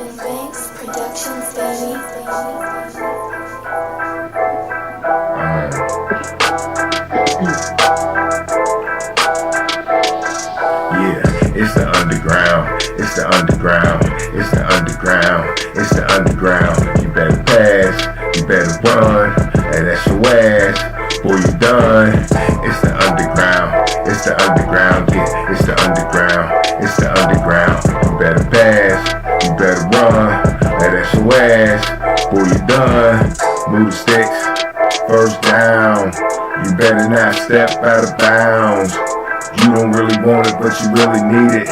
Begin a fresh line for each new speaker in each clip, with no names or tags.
Robin Banks Productions, baby.
Yeah, it's the underground, it's the underground, it's the underground, it's the underground. You better pass, you better run, and that's your ass, boy, you done. It's the underground, it's the underground, yeah, it's the underground, it's the underground. You better pass, you better run, and that's your ass, boy, you done. Move the sticks, first down, you better not step out of bounds. You don't really want it, but you really need it.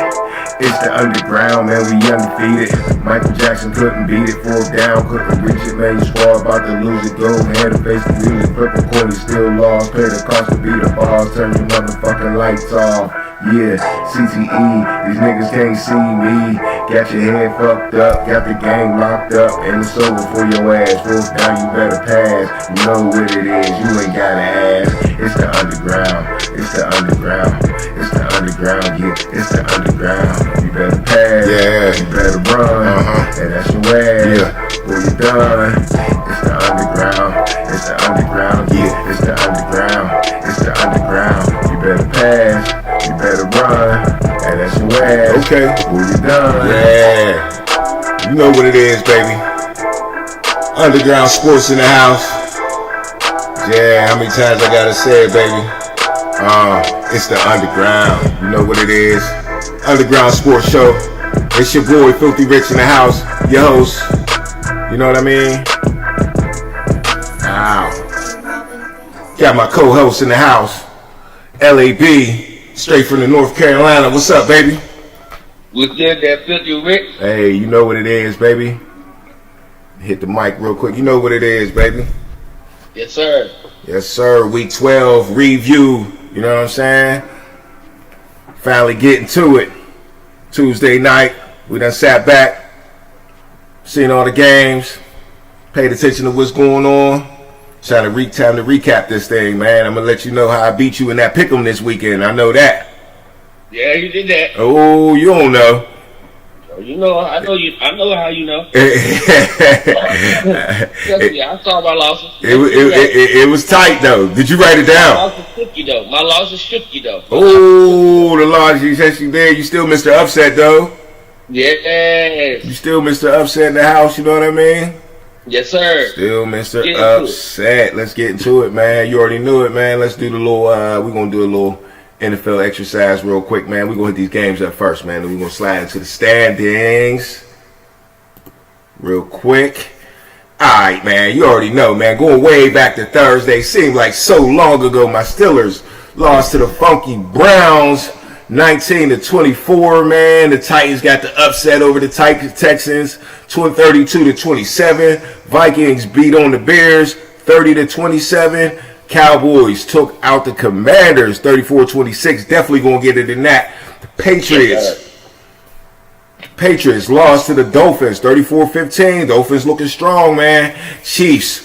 It's the underground, man, we undefeated. Michael Jackson couldn't beat it, 4th down, couldn't reach it, man, you squad about to lose it. Go ahead and face the music, flip a coin, you still lost. Pay the cost to beat the balls, turn your motherfucking lights off. Yeah, CTE, these niggas can't see me. Got your head fucked up, got the game locked up, and it's over for your ass. 4th down, you better pass. You know what it is, you ain't gotta ask. It's the underground, it's the underground, it's the underground, yeah, it's the underground. You better pass, yeah, you better run, and that's your ass, yeah, boy, you done. It's the underground, it's the underground, yeah, it's the underground, it's the underground. You better pass, you better run, and that's your ass, okay, boy, you done.
Yeah, you know what it is, baby. Underground sports in the house. Yeah, how many times I gotta say it, baby? It's the underground. You know what it is. Underground Sports Show. It's your boy Filthy Rich in the house. Your host. You know what I mean? Got my co-host in the house. LAB. Straight from the North Carolina. What's up, baby?
What's good, that Filthy Rich?
Hey, you know what it is, baby. Hit the mic real quick. You know what it is, baby.
Yes, sir.
Yes, sir. Week 12 review. You know what I'm saying? Finally getting to it. Tuesday night. We done sat back. Seen all the games. Paid attention to what's going on. Time to recap this thing, man. I'm going to let you know how I beat you in that pick'em this weekend. I know that.
Yeah, you did that.
Oh, you don't know.
You know, I know how you know. I saw my losses.
It was tight though. Did you write it down?
My losses shook you though. My losses shook you though.
Oh, the losses you said you did. You still Mr. Upset though.
Yes.
You still Mr. Upset in the house. You know what I mean?
Yes, sir.
Still Mr. Upset. Let's get into it, man. You already knew it, man. Let's do the little. We're gonna do a little NFL exercise real quick, man. We're going to hit these games up first, man. Then we're going to slide into the standings real quick. All right, man. You already know, man. Going way back to Thursday. Seemed like so long ago. My Steelers lost to the Funky Browns 19-24, man. The Titans got the upset over the Texans 32-27. Vikings beat on the Bears 30-27. Cowboys took out the Commanders 34-26. Definitely gonna get it in that. The Patriots lost to the Dolphins 34-15. Dolphins looking strong, man. Chiefs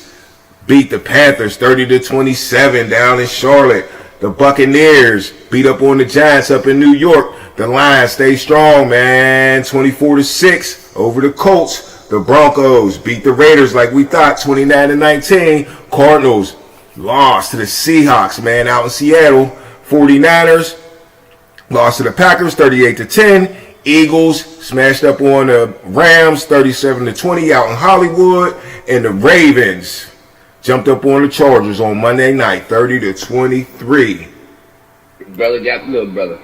beat the Panthers 30-27 down in Charlotte. The Buccaneers beat up on the Giants up in New York. The Lions stay strong, man. 24-6 over the Colts. The Broncos beat the Raiders like we thought, 29-19. Cardinals lost to the Seahawks, man, out in Seattle. 49ers lost to the Packers 38-10. Eagles smashed up on the Rams 37-20 out in Hollywood. And the Ravens jumped up on the Chargers on Monday night 30-23.
Brother got the little brother.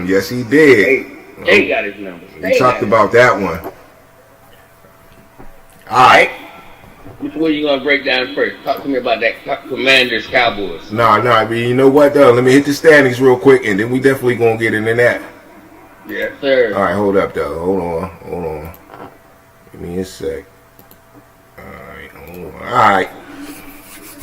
Yes, he did.
They got his numbers.
We talked about that one. All right.
Which one you gonna break down first? Talk to me about that Commanders Cowboys.
Nah, I mean, you know what though? Let me hit the standings real quick, and then we definitely gonna get into that.
Yes, sir.
All right, hold up though. Hold on. Give me a sec. All right.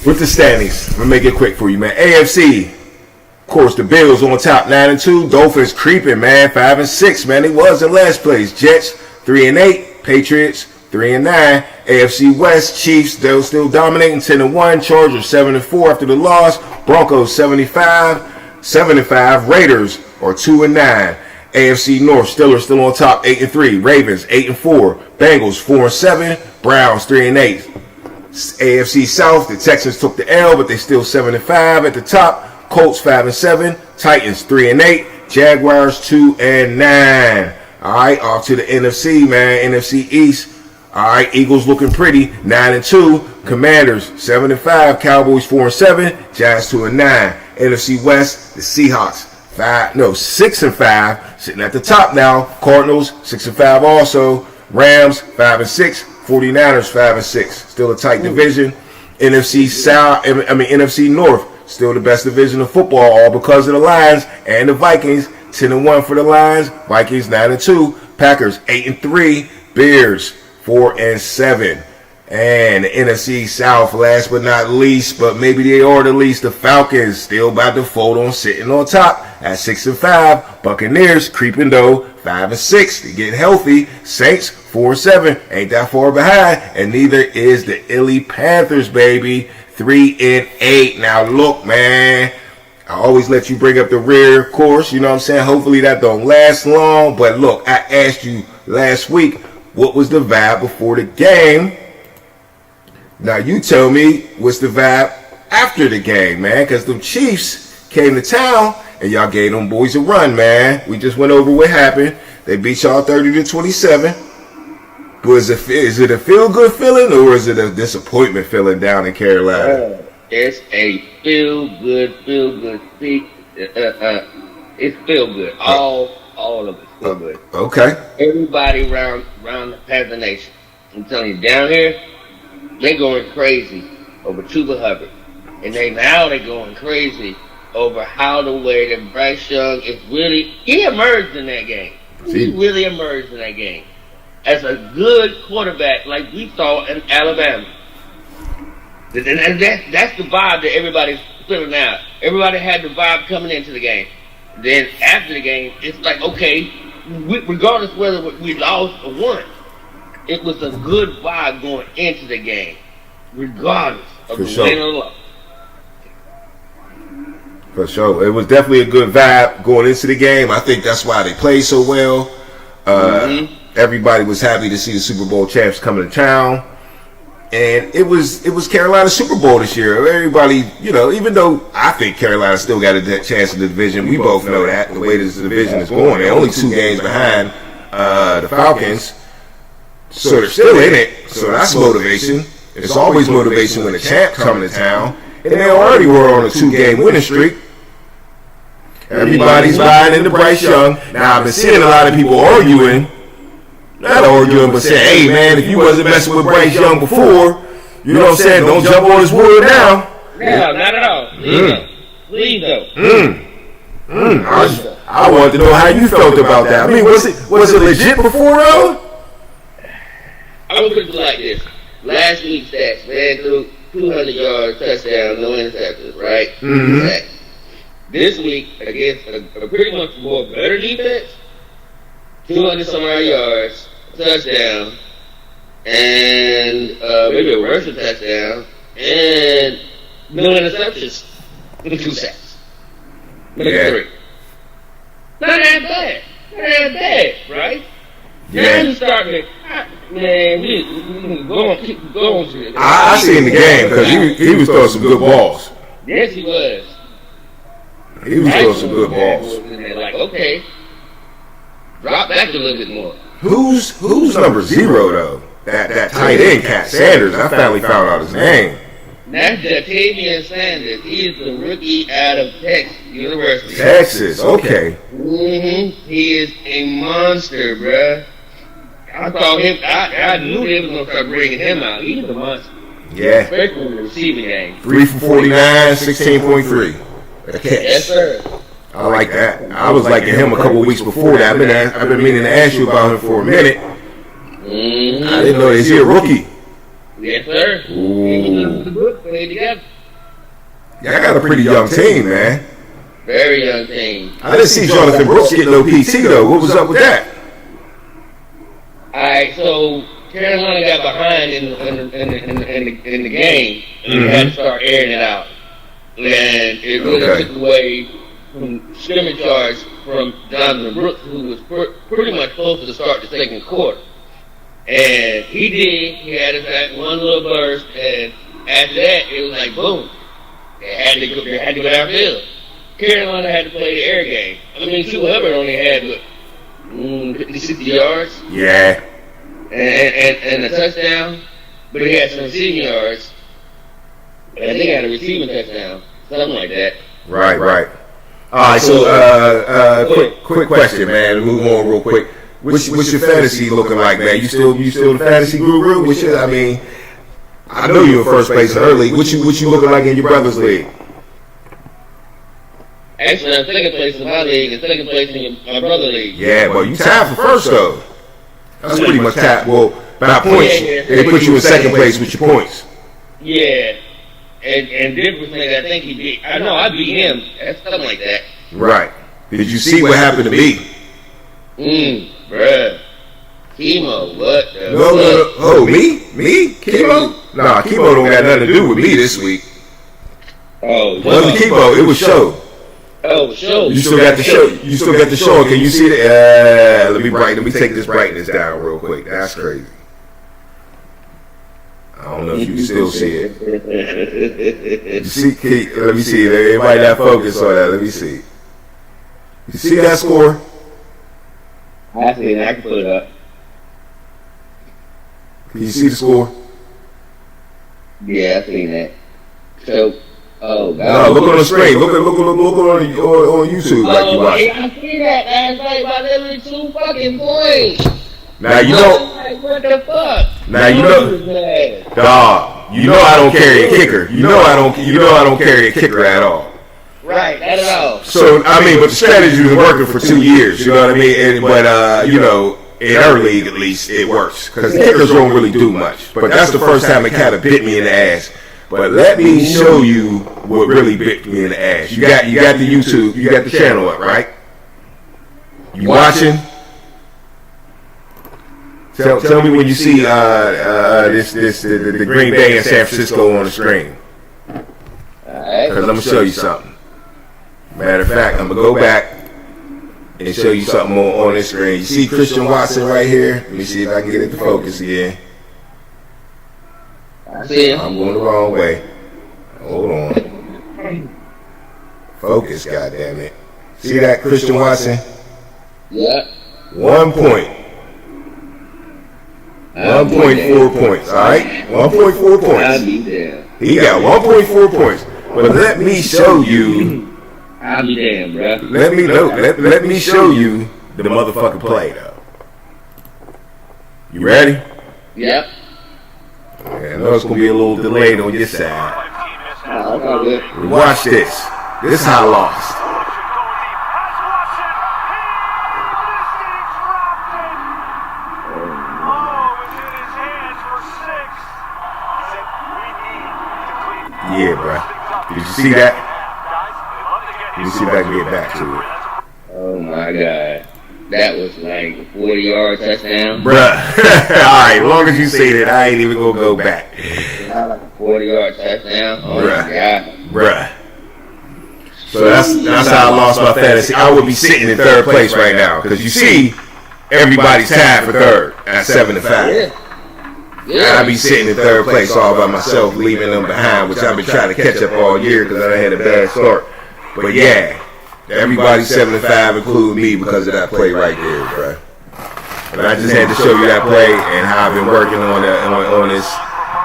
With the standings, I'm gonna make it quick for you, man. AFC, of course, the Bills on top, 9-2. Dolphins creeping, man, 5-6, man. They was in last place. Jets 3-8. Patriots 3-9. AFC West, Chiefs, they're still dominating, 10-1. Chargers 7-4 after the loss. Broncos 7-5. Raiders are 2-9. AFC North, Steelers still on top, 8-3. Ravens 8-4. Bengals 4-7. Browns 3-8. AFC South, the Texans took the L, but they still 7-5 at the top. Colts 5-7. Titans 3-8. Jaguars 2-9. All right, off to the NFC, man. NFC East. All right, Eagles looking pretty, 9-2. Commanders 7-5. Cowboys 4-7. Giants 2-9. NFC West, the Seahawks 6-5, sitting at the top now. Cardinals 6-5 also. Rams 5-6. 49ers 5-6. Still a tight division. NFC North, still the best division of football, all because of the Lions and the Vikings. 10-1 for the Lions. Vikings 9-2. Packers 8-3. Bears 4-7. And the NFC South, last but not least, but maybe they are the least, the Falcons still by default on sitting on top at 6-5. Buccaneers creeping though, 5-6. They getting healthy. Saints 4-7, ain't that far behind, and neither is the Illy Panthers, baby, 3-8. Now look, man, I always let you bring up the rear course, you know what I'm saying? Hopefully that don't last long, but look, I asked you last week what was the vibe before the game. Now you tell me what's the vibe after the game, man, because them Chiefs came to town and y'all gave them boys a run, man. We just went over what happened. They beat y'all 30-27. Is it a feel-good feeling or is it a disappointment feeling down in Carolina?
It's a feel-good. It's feel-good. All of it feel good.
Okay.
Everybody around the Panther Nation. I'm telling you, down here, they going crazy over Chuba Hubbard. And they're going crazy over how the way that Bryce Young is he emerged in that game. He really emerged in that game as a good quarterback like we saw in Alabama. And that's the vibe that everybody's feeling now. Everybody had the vibe coming into the game. Then after the game, it's like, okay, regardless whether we lost or won, it was a good vibe going into the game, regardless of the win or loss.
For sure. It was definitely a good vibe going into the game. I think that's why they played so well. Everybody was happy to see the Super Bowl champs coming to town. And it was Carolina's Super Bowl this year. Everybody, even though I think Carolina still got a chance in the division, we both know that, the way this division is going. They're only 2 games behind the Falcons. So they're still in it. So that's motivation. It's always motivation when the champs come to town. And they already were on a 2-game winning streak. Everybody's buying into Bryce Young. Now, I've been seeing a lot of people arguing. Not arguing, but saying, hey, man, if you wasn't messing with Bryce Young before, you know what I'm saying, don't jump on his wood now.
No, not at all. Please don't.
I wanted to know how you felt about that. I mean, was it legit before, though?
I would put it like this. Last week's stats, man, threw 200 yards, touchdown, no interceptions, right? Mm-hmm. This week, against a pretty much more better defense, 200 some odd yards, touchdown, and maybe a rushing touchdown, and no interceptions, 2 sacks. Maybe 3. Not that bad, right?
Yeah.
Now you start to, man, we keep going.
I seen the game because he was throwing some good balls.
Yes, he was.
He was throwing some good balls.
Like, okay, drop back a little bit more.
Who's number 0 though? That tight end, Cat Sanders. I finally found out his name.
That's Jatavian Sanders. He is the rookie out of Texas University.
Texas, okay.
He is a monster, bruh. I thought him. I knew they was gonna start bringing him out. He's a monster.
Yeah.
Especially in the receiving game.
3 for 49, 16.3. A catch.
Yes, sir.
I like that. I was liking him a couple weeks before that. I've been meaning to ask you about him for a minute. I didn't know he's a rookie.
Yes, sir.
Ooh.
The book played together.
Y'all got a pretty young team, man.
Very young team.
I didn't see Jonathan Brooks get no PT though. What was up with that?
Alright, so Carolina got behind in the game, and you had to start airing it out. And it really took away from scrimmage yards from Jonathan Brooks, who was pretty much supposed to start the second quarter. And he did. He had that one little burst, and after that, it was like boom. They had to go downfield. Carolina had to play the air game. I mean, Chuba Hubbard only had 50, 60 yards.
Yeah.
And a touchdown, but he had some receiving yards. I think he had a receiving touchdown, something like that.
Right. All right. So, quick question, man. Move on real quick. What's your fantasy looking like, man? You still the fantasy guru? I mean, I know you're in first place in her league. What you looking like in your brother's league?
Actually, I'm second place in my league and second place in my brother's league.
Yeah, but you tied for first though. That's pretty much tied. Well, by points, they put you in second place with your points.
Yeah, and differently, I think he beat. I know I beat him. That's something like that.
Right. Did you see what happened to me?
Bruh. Chemo, what the
No. Oh, me? Chemo? Nah, Chemo don't got nothing to do with me this week.
Oh,
It wasn't Chemo, it was Show.
Oh, Show.
You still got the show. You still got the show. Can you see that? Let me take this brightness down real quick. That's crazy. I don't know if you can still see it. You see? Let me see. It might not focus on that. Let me see. You see that score?
I see it. I can put it up.
Can you see the score?
Yeah, I seen that. So, oh God.
No, look on the screen. Look on YouTube like you watch.
I see that last night by literally 2 fucking points.
Now you know.
Like, what the fuck?
Now you know. Dog, you know I don't carry a kicker. You know I don't carry a kicker at all.
Right, not at all.
So I mean, but the strategy was working for 2 years. You know what I mean? But you know, in our league at least, it works because the kickers don't really do much. But that's the first time it kind of bit me in the ass. But let me show you what really bit me in the ass. You got the YouTube, you got the channel up, right? You watching? Tell me when you see the Green Bay and San Francisco on the screen. Because I'm gonna show you something. Matter of fact, I'm gonna go back and show you something on this screen. You see Christian Watson right here? Let me see if I can get it to focus again.
I see him.
I'm going the wrong way. Hold on. Focus, goddammit. See that, Christian Watson?
Yeah.
1 point. 1.4 points, alright? 1.4
I'll
points.
be there.
He got 1.4 points. But let me show you.
I'll be damned, bro.
Let me show you the motherfucking play, though. You ready?
Yep.
I know it's gonna be a little delayed on your side.
Oh, that's all good.
Watch this. This is how I lost. Yeah, bro. Did you see that? Let me see if I can get back to it.
Oh my God. That was like a 40-yard touchdown.
Bruh. Alright, as long as you say that, I ain't even gonna go back.
Not like a 40-yard touchdown. Oh
Bruh.
my God.
Bruh. So that's how I lost my fantasy. I would be sitting in third place right now. Because you see, everybody's tied for third at 7-5.
Yeah.
I'd be sitting in third place all by myself, leaving them behind, which I've been trying to catch up all year because I had a bad start. But yeah, everybody's 7-5, including me, because of that play right there, bro. And I just had to show you that play and how I've been working on this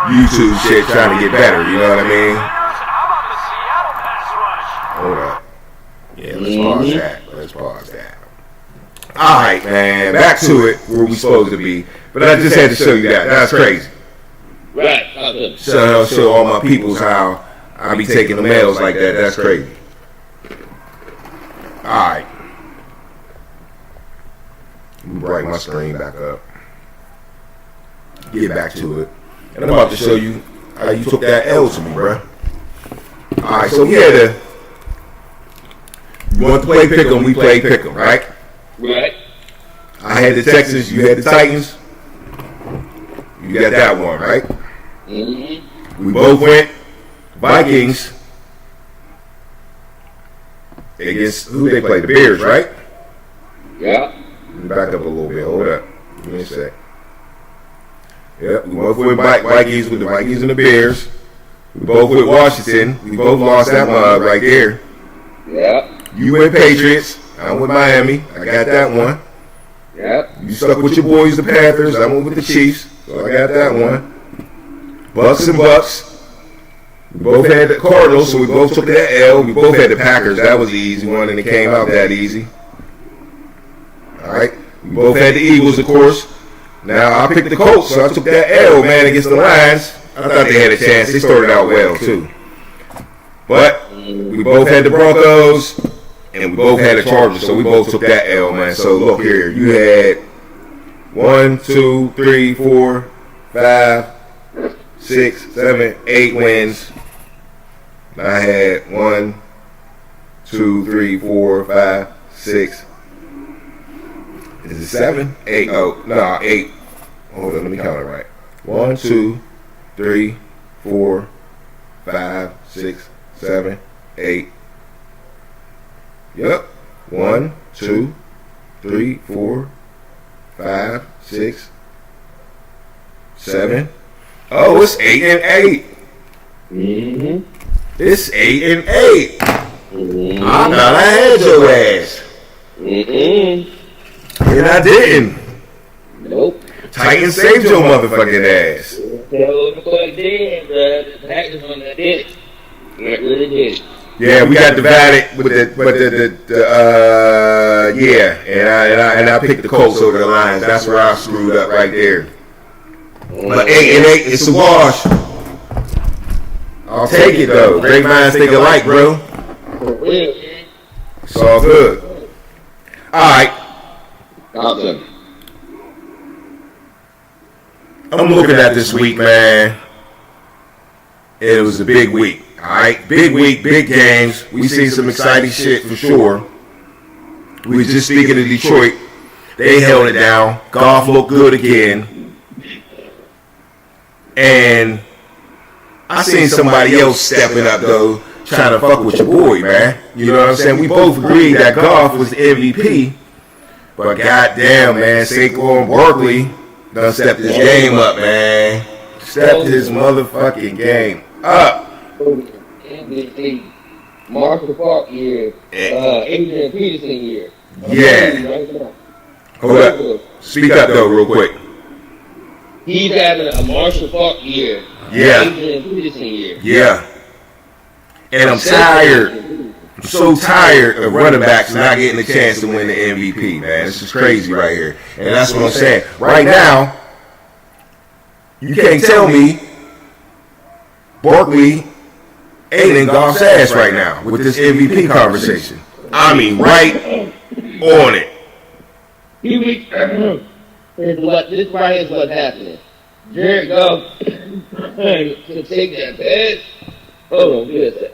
YouTube shit, trying to get better. You know what I mean? Hold up. Yeah, let's pause that. All right, man, back to it where we supposed to be. But I just had to show you that. That's crazy.
Right.
Show all my peoples how I be taking the mails like that. That's crazy. Alright. Let me brighten my screen back up. Get back to it. And I'm about to show you how you took that L to me, bruh. Alright, so we had to. You want to play pick'em, we play pick'em, right?
Right.
I had the Texans, you had the Titans. You got that one, right?
Mm-hmm.
We both went Vikings against who they played, the Bears, right?
Yeah.
Let me back up a little bit. Hold up. Give me a sec. Yep, we both with Vikings with the Vikings and the Bears. We both with Washington. We both lost that mug right there.
Yeah.
You went Patriots. I'm with Miami. I got that one.
Yeah.
You stuck with your boys, the Panthers. I went with the Chiefs. So I got that one. Bucks and Bucks. We both had the Cardinals, so we both took that L. We both had the Packers. That was the easy one, and it came out that easy. All right. We both had the Eagles, of course. Now, I picked the Colts, so I took that L, man, against the Lions. I thought they had a chance. They started out well, too. But we both had the Broncos, and we both had the Chargers, so we both took that L, man. So, look here. You had 1, 2, 3, 4, 5, 6, 7, 8 wins. I had 1, 2, 3, 4, 5, 6. Is it 7? 8. Oh, no, 8. Hold on, let me count it right. 1, 2, 3, 4, 5, 6, 7, 8. Yep. 1, 2, 3, 4, 5, 6, 7. Oh, it's 8 and 8.
Mm-hmm.
It's 8 and 8.
Mm-hmm.
I thought I had your ass.
Mm-mm.
And I didn't.
Nope.
Titans saved your motherfucking ass.
Tell the fuck did, the Packers one that did it. That really did it.
Yeah, we got divided with and I picked the Colts over the Lions. That's where I screwed up right there. But 8 and 8, it's a wash. I'll take it though. Great minds think alike, bro.
For real, man.
It's all good. All right.
Awesome.
I'm looking at this week, man. It was a big week. All right, big week, big games. We seen some exciting shit for sure. We was just speaking of Detroit. They held it down. Goff looked good again. And I seen somebody else stepping up though, trying to fuck with your boy, man. You know what I'm saying? We both agreed that Goff was the MVP. But goddamn, man, Saquon Barkley done stepped his game up, man. Stepped his motherfucking game up.
MVP, Marshall Faulk year, Adrian Peterson year.
Yeah. Hold up. Speak up though, real quick.
He's having a Marshall Faulk year.
Yeah.
Adrian Peterson year.
Yeah. And I'm tired. I'm so tired of running backs not getting a chance to win the MVP, man. This is crazy right here. And that's what I'm saying. Right now, you can't tell me Barkley ain't in Goff's ass right now with this MVP conversation. I mean, right on it.
This right here is what's happening. Jared Goff to take that pass. Hold on, give it a sec.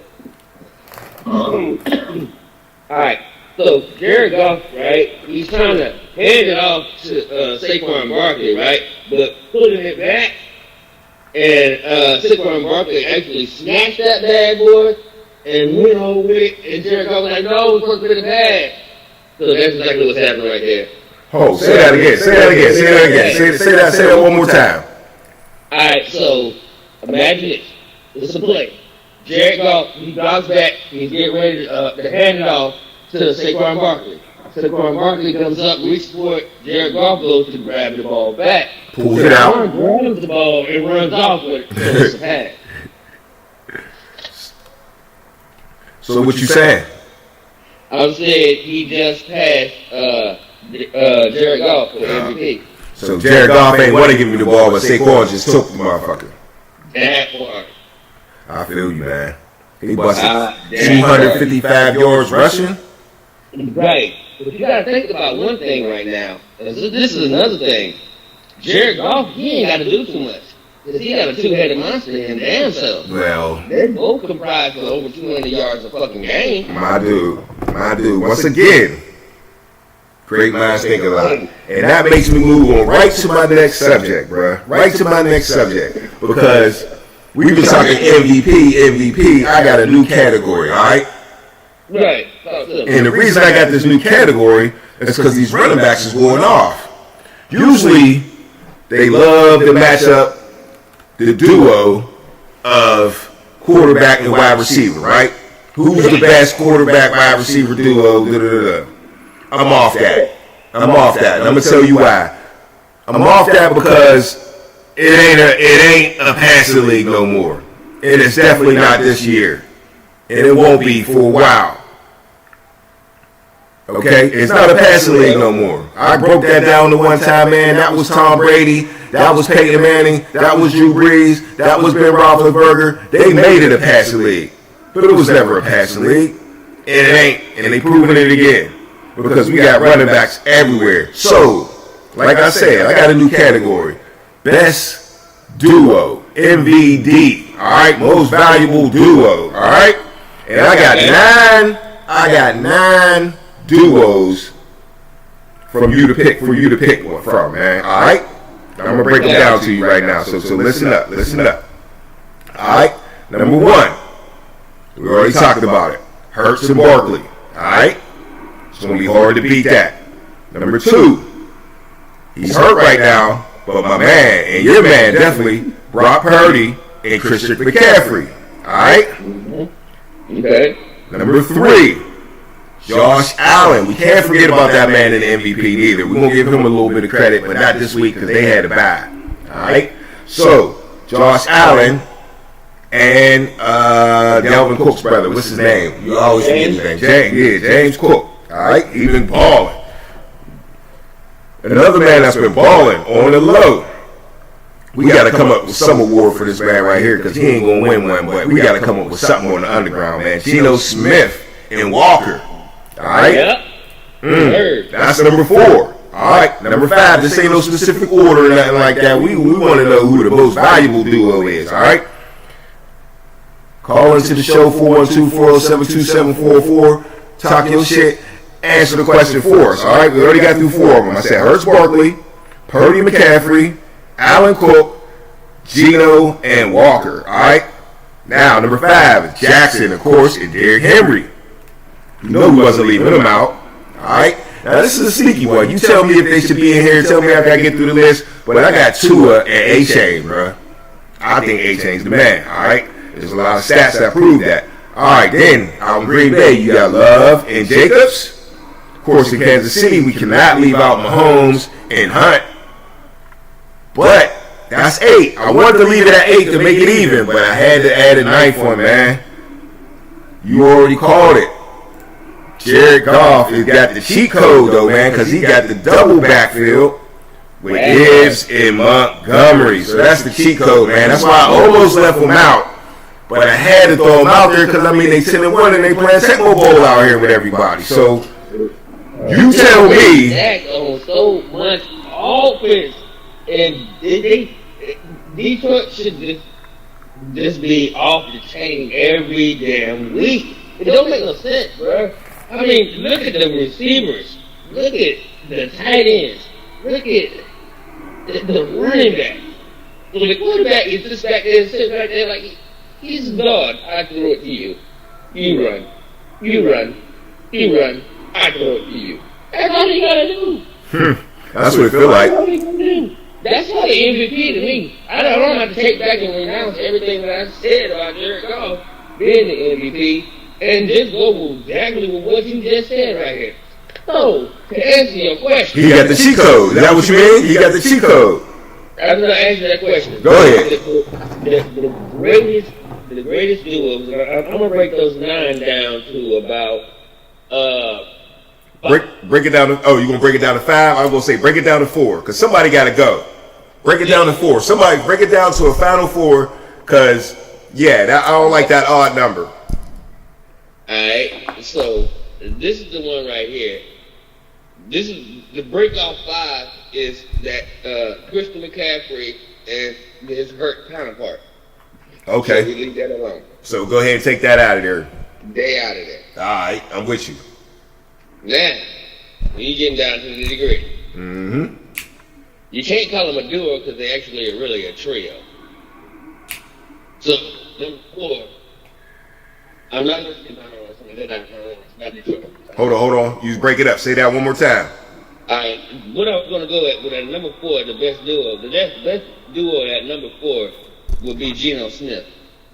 Alright, so Jared Goff, right, he's trying to hand it off to Saquon Barkley, right, but putting it back, and Saquon Barkley actually snatched that bad boy and went over with it, and Jared Goff was like, no, we're supposed to be the pass. So that's exactly what's happening right there.
Oh, say that again. Say that one more time.
Alright, so imagine this. It's a play. Jared Goff, he drops back, he's getting ready to hand it off to Saquon Barkley. Saquon Barkley comes up, reaches for it, Jared Goff goes to grab the ball back.
Pulls it out.
Saquon grabs the ball and runs off with it, so it's a pass.
So what you saying?
I said he just passed Jared Goff for MVP.
So Jared Goff ain't want to give me the ball, but Saquon just took the motherfucker.
That part.
I feel you, man. He busted 255 yards rushing.
Right. But you gotta think about one thing right now. This is another thing. Jared Goff, he ain't gotta do too much. Because he got a two-headed monster in damn self.
Well,
They both comprise for over 200 yards a fucking game.
my dude. Once again, great minds think alike. And that makes me move on right to my next subject, bruh. Right to my next subject. Because we've been talking MVP. I got a new category, all right?
Right.
And the reason I got this new category, It's because these running backs is going off. Usually, they love to match up the duo of quarterback and wide receiver, right? Who's the best quarterback wide receiver duo? I'm off that. And I'm gonna tell you why. I'm off that because it ain't a passing league no more. And it's definitely not this year. And it won't be for a while. Okay? It's not a passing league no more. I broke that down the one time, man. That was Tom Brady. That was Peyton Manning. That was Drew Brees. That was Ben Roethlisberger. They made it a passing league. But it was never a passing league. And it ain't. And they proving it again. Because we got running backs everywhere. So, like I said, I got a new category. Best duo. MVD. Alright? Most valuable duo. Alright? And I got nine duos for you to pick one from, man. Alright? I'm gonna break them down to you right now. So listen up. Alright? Number one. We already talked about it. Hurts and Barkley. Alright? It's gonna be hard to beat that. Number two. He's hurt right now, but my man, and your man definitely, Brock Purdy and Christian McCaffrey. Alright?
Okay.
Number three. Josh Allen. We can't forget about that man in the MVP either. We're going to give him a little bit of credit, but not this week because they had a bye. All right? So, Josh Allen and Dalvin Cook's brother. What's his name? You always forget his name. James Cook. All right? He's been balling. Another man that's been balling on the low. We got to come up with some award for this man right here because he ain't going to win one, but we got to come up with something on the underground, man. Geno Smith and Walker. All right?
Yep.
That's number four. All right. Number five, this ain't no specific order or nothing like that. We want to know who the most valuable duo is. All right? Call into the show 412-407-2744. Talk your shit. Answer the question for us. All right? We already got through four of them. I said Hurts Barkley, Purdy McCaffrey, Allen Cook, Geno, and Walker. All right? Now, number five is Jackson, of course, and Derrick Henry. You know who wasn't leaving them out. All right? Now, this is a sneaky one. You tell me if they should be in here. Tell me after I get through the list. But I got Tua and A-Chain, bro. I think A-Chain's the man. All right? There's a lot of stats that prove that. All right, then, out in Green Bay, you got Love and Jacobs. Of course, in Kansas City, we cannot leave out Mahomes and Hunt. But that's 8. I wanted to leave it at 8 to make it even, but I had to add a 9th one, man. You already called it. Jared Goff has got the cheat code, though, man, because he got the double backfield with Gibbs and Montgomery. So that's the cheat code, man. That's why I almost left him out. But I had to throw him out there because, I mean, they 10-1 and they playing Tecmo Bowl out here with everybody. So you tell me.
Dak on so much offense. And Detroit should just be off the chain every damn week. It don't make no sense, bro. I mean, look at the receivers. Look at the tight ends. Look at the running back. The quarterback is just back there and sitting right there like he's God. I throw it to you. You run. You run. You run. I throw it to you. That's all you gotta do.
That's what it feel like.
That's all you gotta do. That's not the MVP to me. I don't have to take back and renounce everything that I said about Jared Goff being the MVP and just go exactly with what you just said right here. So, to answer your question.
He got the cheat code. Is that what you mean? He got the cheat code.
I'm going to answer that question.
Go ahead.
The greatest duos, I'm going to break those 9 down to about,
Break it down to, oh, you going to break it down to 5? I'm going to say break it down to 4 because somebody got to go. Break it down to 4. Somebody break it down to a final 4 because, yeah, I don't like that odd number.
Alright, so this is the one right here. This is the breakout 5 is that Christian McCaffrey and his hurt counterpart.
Okay.
So we leave that alone.
So go ahead and take that out of there.
They out of there.
Alright, I'm with you.
Now, when you getting down to the nitty-gritty.
Mm-hmm.
You can't call them a duo because they actually are really a trio. So, number 4, I'm not going to say no. They're not Detroit.
Hold on. You break it up. Say that one more time.
All right. What I was going to go with at number 4, the best duo. The best duo at number 4 would be Geno Smith.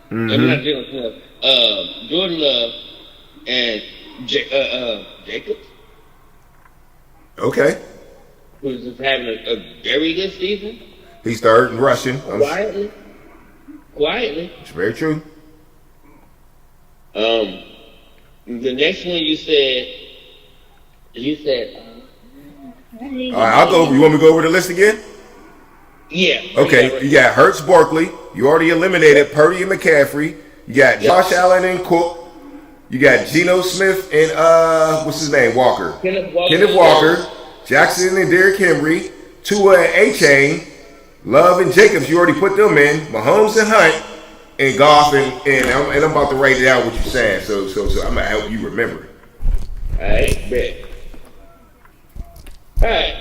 Mm-hmm.
I mean, not Geno Smith. Jordan Love and Jacobs.
Okay.
Who's just having a very good season.
He's third in rushing.
Quietly.
It's very true.
The next one you said.
All right, I'll go. You want me to go over the list again?
Yeah.
Okay. You got Hurts, Barkley. You already eliminated Purdy and McCaffrey. You got Josh Allen and Cook. You got Geno Smith and what's his name? Walker.
Kenneth
Walker. Jackson and Derrick Henry. Tua and A-Chain. Love and Jacobs. You already put them in. Mahomes and Hunt. And Goff and I'm about to write it out what you're saying. So I'm gonna help you remember.
All right, bet. All right.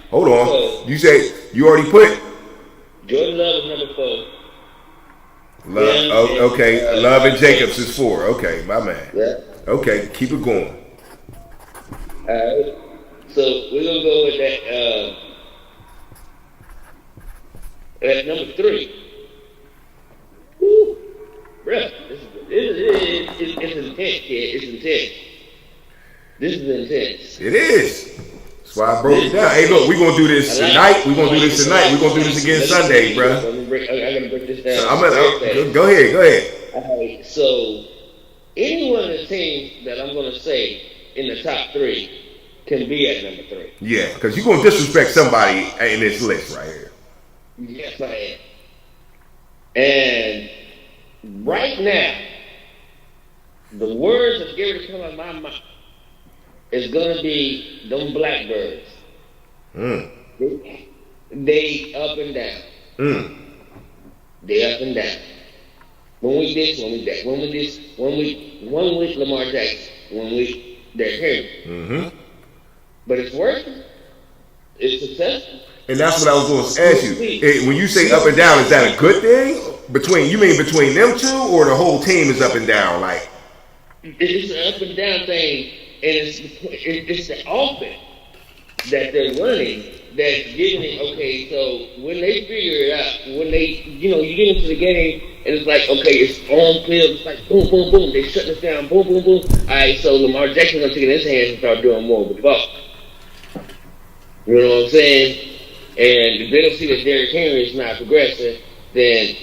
Hold on.
So,
You say you already put
Jordan Love is number 4.
Love. Okay. Love and Jacobs is 4. Okay, my man.
Yeah.
Okay, keep it going.
All right. So we're gonna go with that. At number 3. Woo, bruh, it's intense, kid. It's intense. This is intense.
It is. That's why I broke it down. Hey, look, we're gonna do this tonight. We're gonna do this tonight. We're gonna do this again Sunday, bro.
I gotta break this down.
So go ahead.
All right. So any one of the teams that I'm gonna say in the top 3 can be at number 3.
Yeah, because you're gonna disrespect somebody in this list right here.
Yes, I am. And right now, the words that's going to come out of my mouth is going to be them Blackbirds. They up and down. They up and down. One week that. One week Lamar Jackson. 1 week Derrick Henry. But it's working. It's successful.
And that's what I was going to ask you. When you say up and down, is that a good thing? You mean between them two, or the whole team is up and down? Like,
it's an up and down thing, and it's the offense that they're running that's giving it. Okay, so when they figure it out, when they, you get into the game, and it's like, okay, it's on field, it's like boom, boom, boom, they shut this down, boom, boom, boom. All right, so Lamar Jackson's gonna take it in his hands and start doing more with the ball. You know what I'm saying? And if they don't see that Derrick Henry is not progressing, then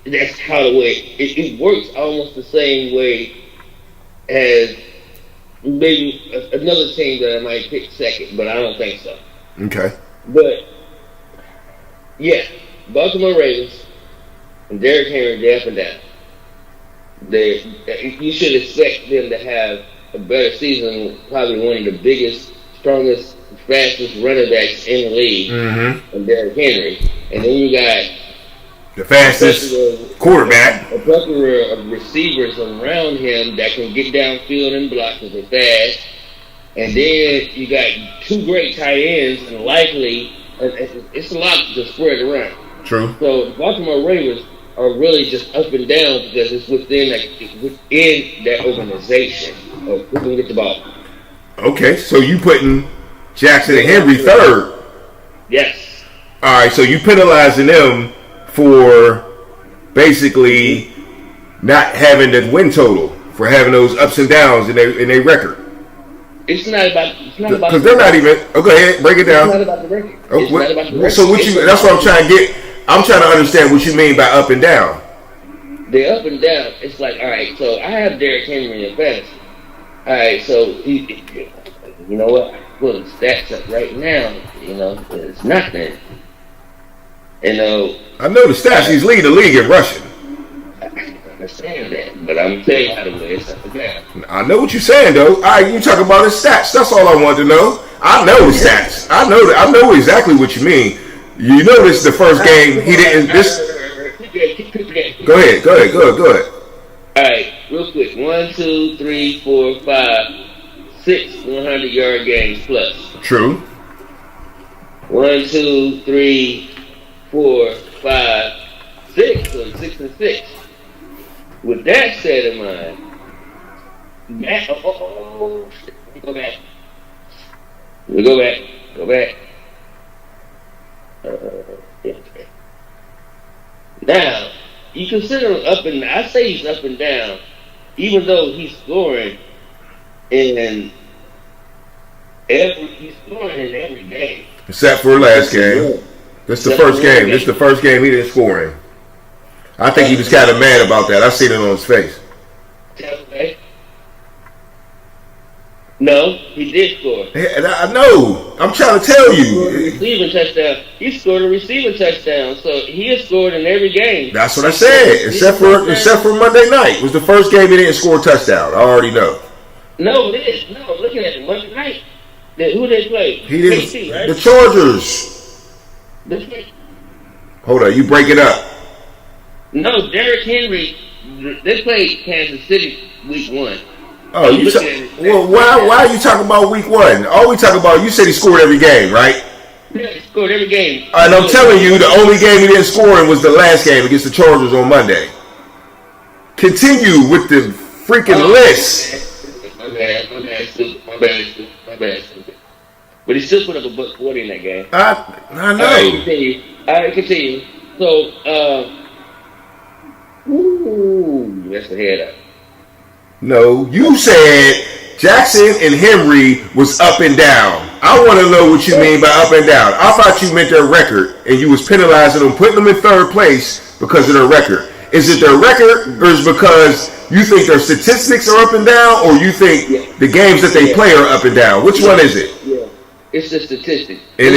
that's how the way it works almost the same way as maybe another team that I might pick second, but I don't think so.
okay.
But yeah, Baltimore Ravens and Derrick Henry, they're up and down. You should expect them to have a better season, probably one of the biggest, strongest, fastest running backs in the league, and Derrick Henry. And then you got
the fastest quarterback,
a plethora of receivers around him that can get downfield and block because they're fast. And then you got 2 great tight ends, and likely it's a lot to spread around.
True.
So the Baltimore Ravens are really just up and down because it's within that organization of who can get the ball.
Okay, so you putting Jackson and Henry third.
Yes.
All right, so you penalizing them for basically not having the win total, for having those ups and downs in their record.
It's not about
because they're not even. Oh, go ahead, break it down.
It's not about the record. It's not about the record.
So that's what I'm trying to get. I'm trying to understand what you mean by up and down.
They're up and down. It's like, all right, so I have Derrick Henry in fantasy. All right, so you know what? Put the stats up right now. It's nothing.
I know the stats. He's leading the league in rushing.
I understand that, but I'm telling you how to weigh it's up and down.
I know what you're saying, though. All right, you talk about his stats. That's all I wanted to know. I know his stats. I know exactly what you mean. You know, this is the first game he didn't. Go ahead.
All right, real quick. 1, 2, 3, 4, 5, 6 100-yard games plus.
True.
1, 2, 3, 4, 5, 6. So 6 and 6. with that set in mind, shit. Let me go back. Go back. Okay. Now, you consider him up and I say he's up and down, even though he's scoring in every game.
Except for last game. This is the first game. This is the first game he didn't score in. I think he was kind of mad about that. I seen it on his face.
Okay. No, he did score.
I know. I'm trying to tell you.
Receiving touchdown. He scored a receiving touchdown, so he has scored in every game.
That's what I said. Except for Monday night. It was the first game he didn't score a touchdown. I already know.
No, it is. No, look at it. Monday night. Who they play?
He didn't.
KC, right?
The Chargers. Hold on. You break it up.
No, Derrick Henry. They played Kansas City week 1.
Oh, well, why are you talking about week 1? All we talk about, you said he scored every game, right?
Yeah, he scored every game.
And I'm telling you, the only game he didn't score in was the last game against the Chargers on Monday. Continue with the freaking list.
My bad. But he still put up a buck 40 in that game.
I know.
All right, continue. So, that's the head up.
No, you said Jackson and Henry was up and down. I want to know what you mean by up and down. I thought you meant their record, and you was penalizing them, putting them in third place because of their record. Is it their record, or is it because you think their statistics are up and down, or you think the games that they play are up and down? Which one is it?
Yeah, it's the statistics.
It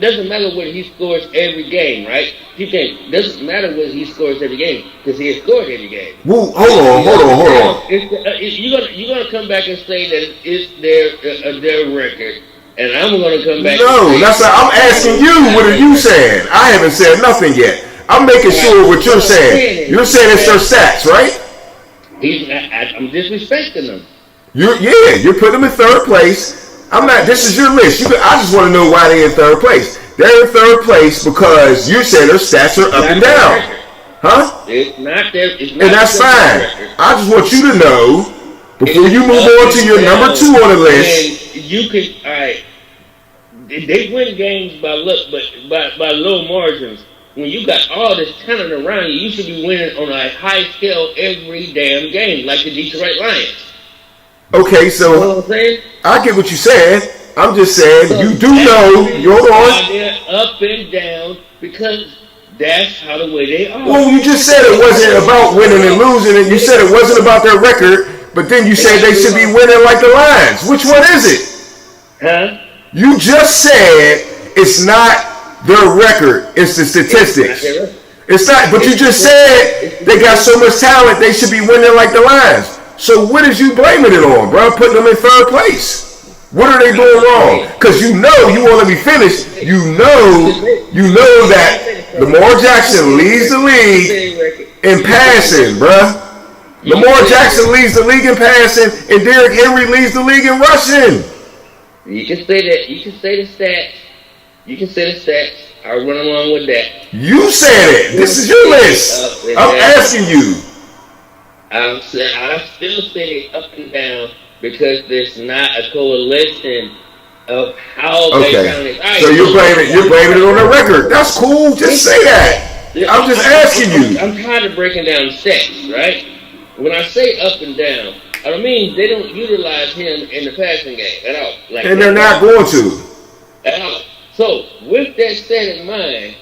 doesn't matter what he scores every game, right? Doesn't matter what he scores every game because he has scored every game.
Well, hold on.
You're gonna come back and say that it's their record, and I'm gonna come back.
No, that's not. I'm asking you. What are you saying? I haven't said nothing yet. I'm making sure what you're saying. You're saying it's their stats, right?
I'm disrespecting them.
You're putting them in third place. I'm not. This is your list. I just want to know why they're in third place. They're in third place because you said their stats are up and down, huh?
It's not their.
And that's fine. I just want you to know before you move on to your number 2 on the list.
And you can. All right. They win games by low margins. When you got all this talent around you, you should be winning on a high scale every damn game, like the Detroit Lions.
Okay, so
you know what I'm saying?
I get what you said. I'm just saying you do know you're on.
They're up and down because that's how the way they are.
Well, you just said it wasn't about winning and losing, and you said it wasn't about their record, but then you said they should be winning like the Lions. Which one is it?
Huh?
You just said it's not their record, it's the statistics. It's not, but you just said they got so much talent, they should be winning like the Lions. So what is you blaming it on, bro? Putting them in third place. What are they doing wrong? Because you know, you won't let me finish. You know that Lamar Jackson leads the league in passing, bro. Lamar Jackson leads the league in passing, and Derrick Henry leads the league in rushing.
You can say that. You can say the stats. I'll run along with that.
You said it. This is your list. I'm asking you.
I still say up and down because there's not a coalition of how they found it. Right,
so you're blaming it on the record. That's cool. Just say that. I'm just asking you.
I'm tired of breaking down stats, right? When I say up and down, I don't mean they don't utilize him in the passing game at all.
And they're not going to.
At all. So with that set in mind,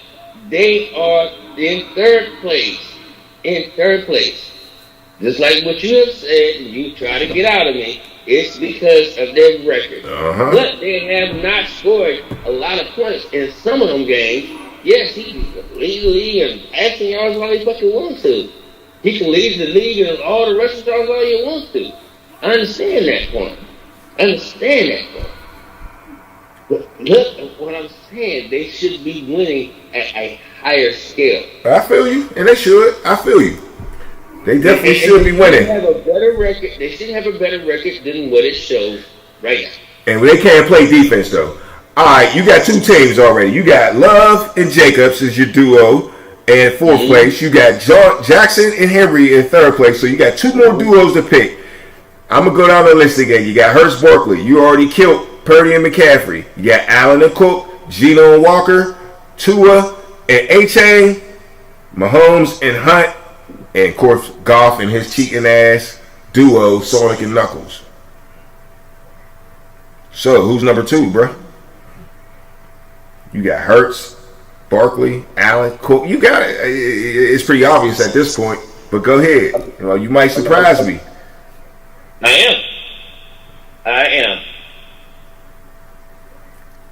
they are in third place. In third place. Just like what you have said, you try to get out of me, it's because of their record. But they have not scored a lot of points in some of them games. Yes, he can lead the league and passing yards all he fucking wants to. He can lead the league in all the rushing yards all he wants to. I understand that point. But look at what I'm saying. They should be winning at a higher scale.
I feel you, and they should. I feel you. They definitely should be winning.
They should have a better record than what it shows right now.
And they can't play defense, though. All right, you got 2 teams already. You got Love and Jacobs as your duo. in fourth place. You got Jackson and Henry in third place. So you got two more duos to pick. I'm going to go down the list again. You got Hurts, Barkley. You already killed Purdy and McCaffrey. You got Allen and Cook, Geno and Walker, Tua and A-Chain, Mahomes and Hunt, and of course Goff and his cheating ass duo, Sonic and Knuckles. So who's number 2, bro? You got Hurts, Barkley, Allen, Cook. You got it. It's pretty obvious at this point, but go ahead. You might surprise me.
I am.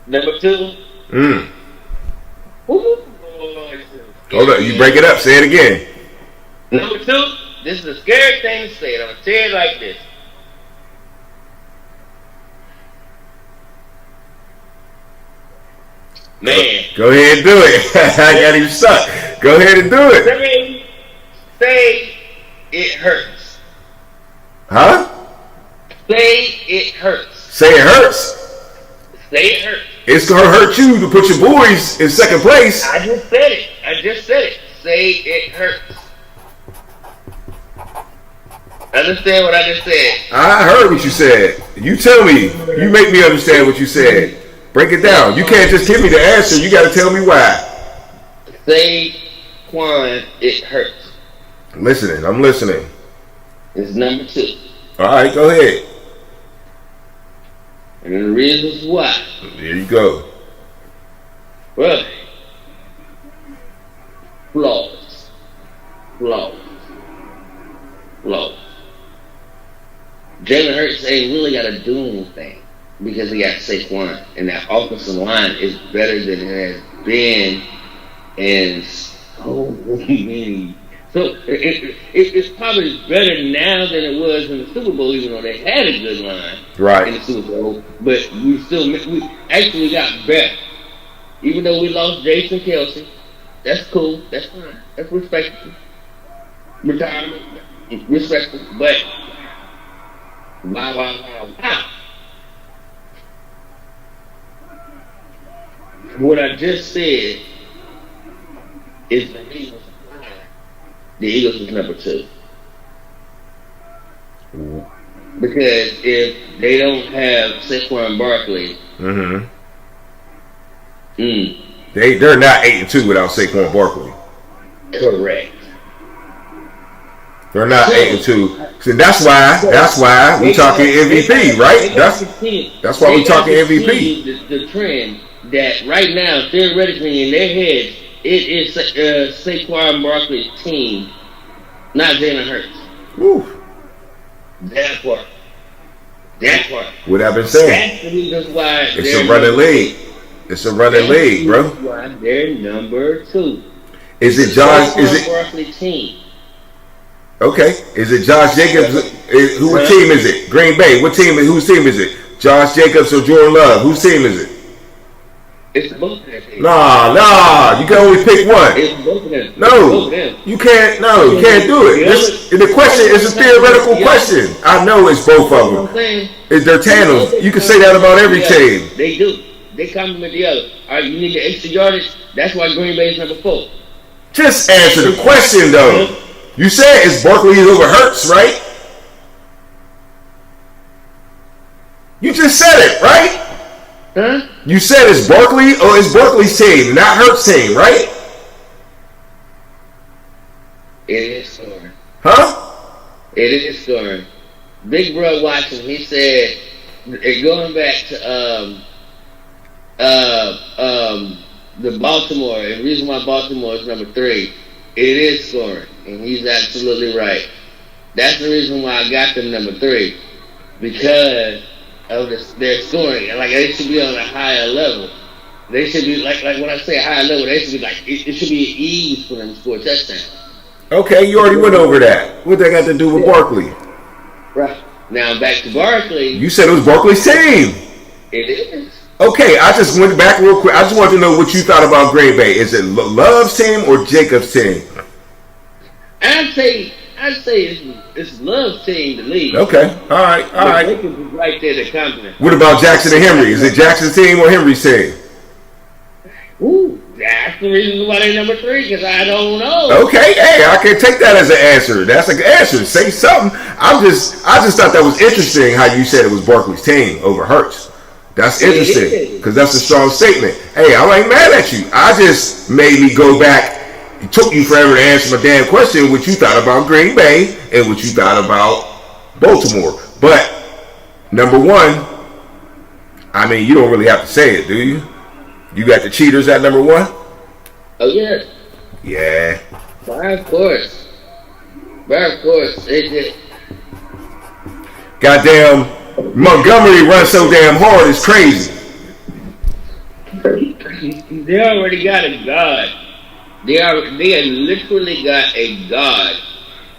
Number 2. Hold
up, you break it up. Say it again.
Number 2. This is a scary thing to say. I'm gonna say it like this. Man.
Go ahead and do it. I got him stuck. Go ahead and do it.
Say it hurts.
Huh?
Say it hurts.
Say it hurts.
Say it hurts.
It's gonna hurt you to put your boys in second place.
I just said it. Say it hurts. Understand what I just said?
I heard what you said. You tell me. You make me understand what you said. Break it down. You can't just give me the answer. You got to tell me why.
Saquon, it hurts.
I'm listening.
It's number 2.
All right, go ahead.
And the reasons why.
There you go.
Well, flaws. Jalen Hurts ain't really got to do anything because he got Saquon, and that offensive line is better than it has been in so many. So it's probably better now than it was in the Super Bowl, even though they had a good line in the Super Bowl. But we actually got better, even though we lost Jason Kelce. That's cool. That's fine. That's respectable. Retirement, respectable, but. Wow. What I just said is the Eagles is number 2. Because if they don't have Saquon Barkley,
they're not 8-2 without Saquon Barkley.
Correct.
They're not 8-2. So that's why we talking MVP, right? That's why we talking MVP.
The trend that right now, theoretically in their heads, it is Saquon Barkley's team, not Jalen Hurts.
Woo.
That part.
What I've been saying.
That's the reason why
it's a running league. It's a running league, bro.
Why they're number 2.
Is it Josh? Is it
Barkley team?
Okay. Is it Josh Jacobs? What team is it? Green Bay. What team? Whose team is it? Josh Jacobs or Jordan Love? Whose team is it?
It's both of them.
Nah. You can only pick one.
It's both of them.
No, you can't. No, you can't do it. The question is a theoretical question. I know it's both of them. They're tandems. You can say that about every team.
They do. They complement the other. All right, you need the extra yardage. That's why Green Bay is number 4.
Just answer the question, though. You said it's Barkley over Hurts, right? You just said it, right?
Huh?
You said it's Barkley or it's Barkley's team, not Hurts' team, right?
It is scoring.
Huh?
It is scoring. Big Bro Watson, he said, going back to the Baltimore, and the reason why Baltimore is number 3, it is scoring, and he's absolutely right. That's the reason why I got them number 3, because of their scoring. Like, they should be on a higher level. They should be like when I say higher level, they should be like it should be an ease for them to score touchdowns.
Okay, you already went over that. What that got to do with Barkley?
Right. Now back to Barkley.
You said it was Barkley's team.
It is.
Okay, I just went back real quick. I just wanted to know what you thought about Green Bay. Is it Love's team or Jacob's team?
I'd say it's Love's team to lead.
Okay, all right.
Jacobs is right there to compliment.
What about Jackson and Henry? Is it Jackson's team or Henry's team?
Ooh, That's the reason why they're number 3, because I don't know.
Okay, hey, I can take that as an answer. That's an answer. Say something. I just thought that was interesting how you said it was Barkley's team over Hurts. That's interesting because that's a strong statement. Hey, I ain't mad at you. I just made me go back. It took you forever to answer my damn question, what you thought about Green Bay and what you thought about Baltimore. But number 1, I mean, you don't really have to say it, do you? You got the cheaters at number 1?
Oh, yeah.
Yeah.
But of course. It just...
Goddamn, Montgomery runs so damn hard, it's crazy.
They already got a god. They had literally got a god.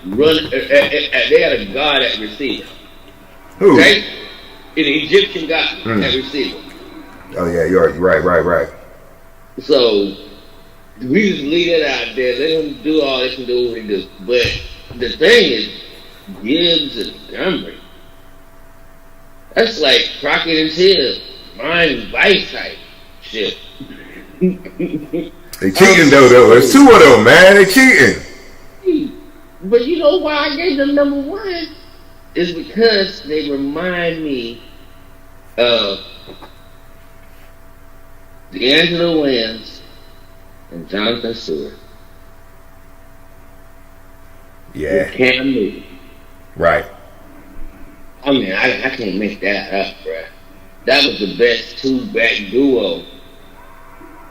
They had a god at receiver.
Who?
Okay? An Egyptian god at receiver.
Oh, yeah, you're right.
So, we just leave it out there. Let him do all this and do what he do. But the thing is, Gibbs and Montgomery, that's like Crockett and Hill, Ryan Vice type shit.
They cheating though. There's 2 of them, man. They cheating.
But you know why I gave them number 1? Is because they remind me of D'Angelo Williams and Jonathan Stewart.
Yeah.
Cam Newton.
Right.
I mean, I can't make that up, bruh. That was the best 2-back duo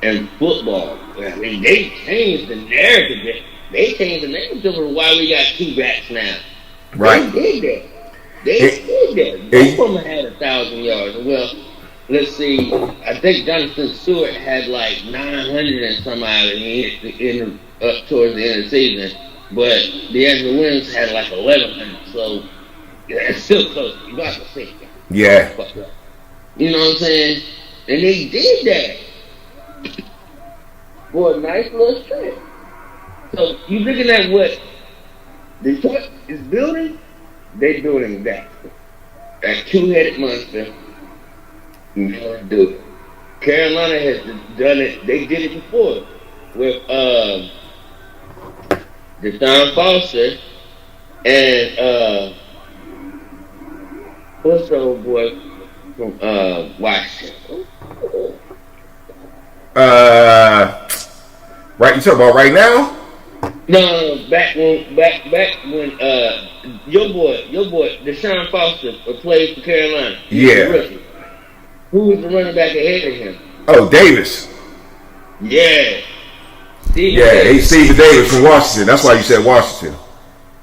in football. I mean, they changed the narrative. They changed the narrative of why we got 2-backs now.
Right.
They did that. Both of them had 1,000 yards. Well, let's see. I think Jonathan Stewart had like 900 and some out up towards the end of the season. But D'Angelo Williams had like 1,100. So, yeah, it's still close. You got to see.
Yeah.
You know what I'm saying? And they did that for a nice little stretch. So you looking at what Detroit is building? They building that. That 2-headed monster. You never do it. Carolina has done it. They did it before with Deshaun Foster and what's the old boy from Washington?
Right. You talking about right now?
No, back when your boy Deshaun Foster played for Carolina.
Yeah.
Who was the running back ahead of him?
Oh, Davis.
Yeah.
He's Stephen Davis from Washington. That's why you said Washington.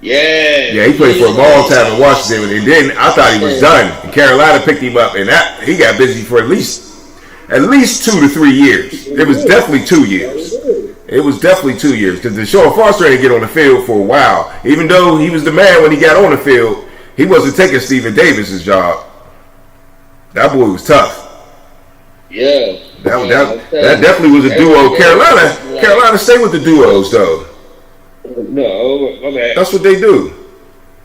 Yeah,
he played for a long time in Washington, and then I thought he was done. And Carolina picked him up, and he got busy for at least 2 to 3 years. It was definitely 2 years. It was definitely 2 years because Deshaun Foster didn't get on the field for a while. Even though he was the man when he got on the field, he wasn't taking Stephen Davis's job. That boy was tough.
Yeah.
That definitely was a duo. Carolina stay with the duos though.
No, my bad.
That's what they do.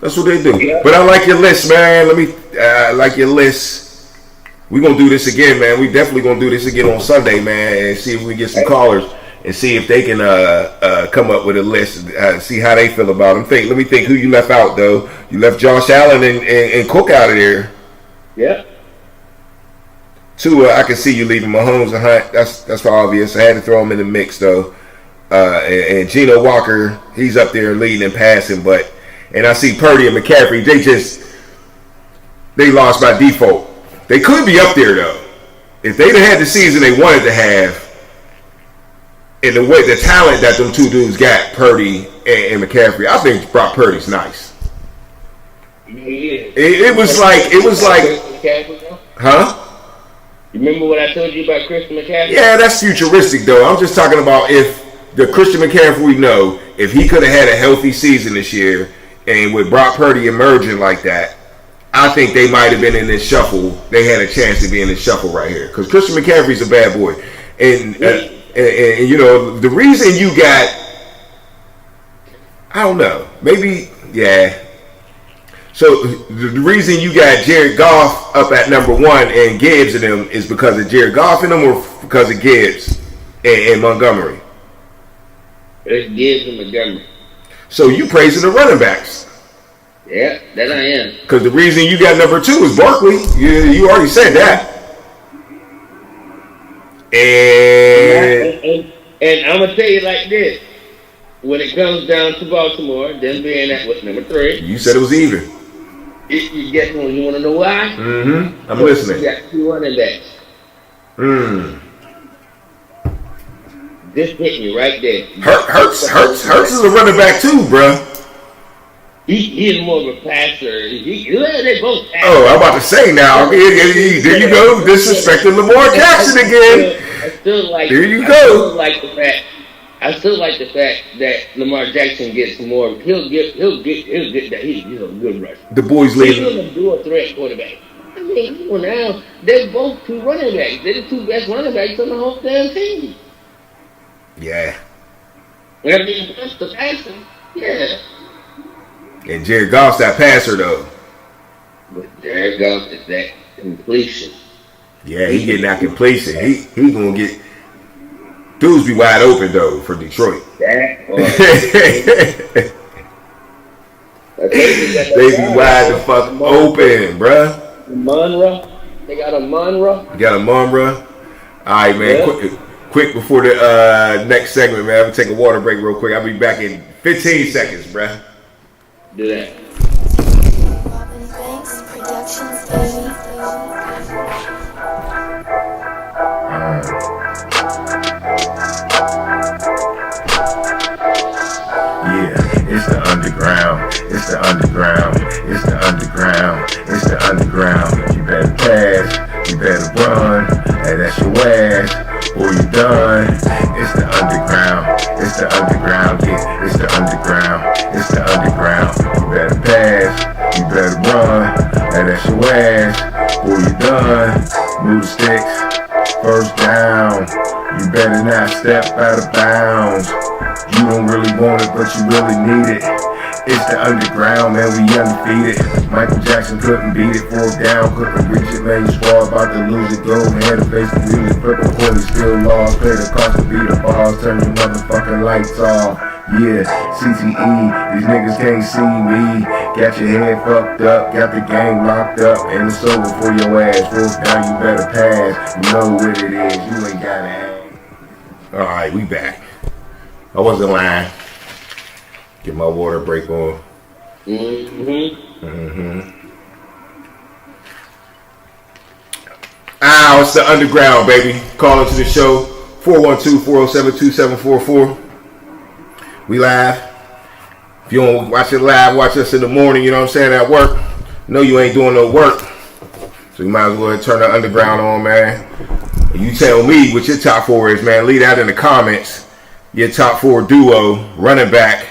Yeah.
But I like your list, man. I like your list. We're going to do this again, man. We definitely going to do this again on Sunday, man, and see if we get some callers and see if they can come up with a list and see how they feel about them. Let me think who you left out, though. You left Josh Allen and Cook out of there.
Yeah.
Tua, I can see you leaving Mahomes and Hunt. That's obvious. I had to throw him in the mix, though. And Geno Walker, he's up there leading and passing, and I see Purdy and McCaffrey, they lost by default. They could be up there though. If they'd have had the season they wanted to have, and the talent that them 2 dudes got, Purdy and McCaffrey, I think Brock Purdy's nice.
Yeah.
It was like, huh?
You remember what I told you about Christian McCaffrey?
Yeah, that's futuristic though. I'm just talking about if the Christian McCaffrey we know, if he could have had a healthy season this year, and with Brock Purdy emerging like that, I think they might have been in this shuffle. They had a chance to be in this shuffle right here because Christian McCaffrey's a bad boy, and you know the reason you got, I don't know, maybe yeah. So the reason you got Jared Goff up at number 1 and Gibbs in them is because of Jared Goff in them, or because of Gibbs and Montgomery.
It's Gibbs and Montgomery.
So you praising the running backs.
Yeah, that I am.
Because the reason you got number 2 is Barkley. You already said that.
And I'm going to tell you like this. When it comes down to Baltimore, them being at number 3.
You said it was even.
You get one. You want to know why?
Mm-hmm. I'm listening.
You got 2 running backs. Just hitting you right there.
Hurts is a running back too, bruh.
He's more of a passer. They both pass.
Oh, I'm about to say now. There you go. Disrespecting Lamar Jackson again.
I still like.
There you go.
I still like the fact that Lamar Jackson gets more. He'll get that. He's a good rusher.
The boys
He's
leaving.
a dual threat quarterback. I mean, now they're both 2 running backs. They're the 2 best running backs on the whole damn team.
Yeah.
I mean, that's the passing. Yeah.
And Jared Goff's that passer though.
But Jared Goff is that completion.
Yeah, he getting that completion. He gonna get dudes be wide open though for Detroit.
They
They be wide the fuck open, bruh.
Monroe. They got a Monroe.
You got a Monroe. All right, man.
Yeah.
Quick before the next segment, man. I'm gonna take a water break real quick. I'll be back in 15 seconds, bruh.
Do that.
Robin Banks Productions, baby.
Yeah, it's the underground. It's the underground. It's the underground. It's the underground. You better pass. You better run. And that's your ass. Or you done. It's the underground. It's the underground. Yeah, it's the underground. It's the underground. You better pass. You better run. And that's your ass. Or you done. Move the sticks. First down. You better not step out of bounds. You don't really want it, but you really need it. It's the underground, man, we undefeated. Michael Jackson couldn't beat it, 4th down, couldn't reach it, man, you squad about to lose it. Go ahead and face the music, purple coin, still lost. Play the cost to beat the balls, turn your motherfucking lights off. Yeah, CTE, these niggas can't see me. Got your head fucked up, got the game locked up, and it's over for your ass. 4th down, you better pass. You know what it is, you ain't gotta ask.
Alright, we back. I wasn't lying. Get my water break on. Ow, it's the underground, baby. Call into the show. 412-407-2744. We live. If you don't watch it live, watch us in the morning, you know what I'm saying, at work. No, you ain't doing no work. So you might as well turn the underground on, man. And you tell me what your top 4 is, man. Leave that in the comments. Your top 4 duo, running back,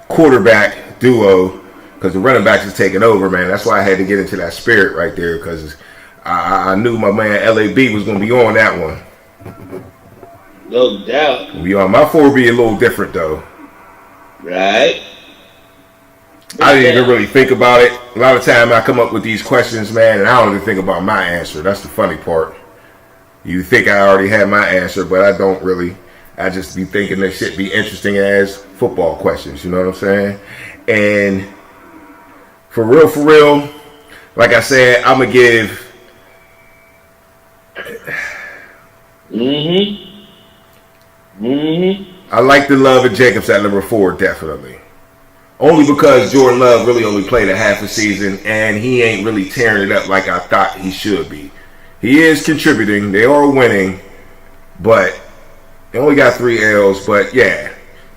quarterback duo, because the running backs is taking over, man. That's why I had to get into that spirit right there, because I knew my man LAB was going to be on that one.
No doubt.
We on my 4 be a little different though.
Right.
I didn't even really think about it. A lot of time I come up with these questions, man, and I don't even think about my answer. That's the funny part. You think I already had my answer, but I don't really. I just be thinking that shit be interesting as football questions, you know what I'm saying? And for real, like I said, I'm going to give... I like the Love and Jacobs at number 4, definitely. Only because Jordan Love really only played a half a season, and he ain't really tearing it up like I thought he should be. He is contributing. They are winning, but... They only got 3 L's, but yeah,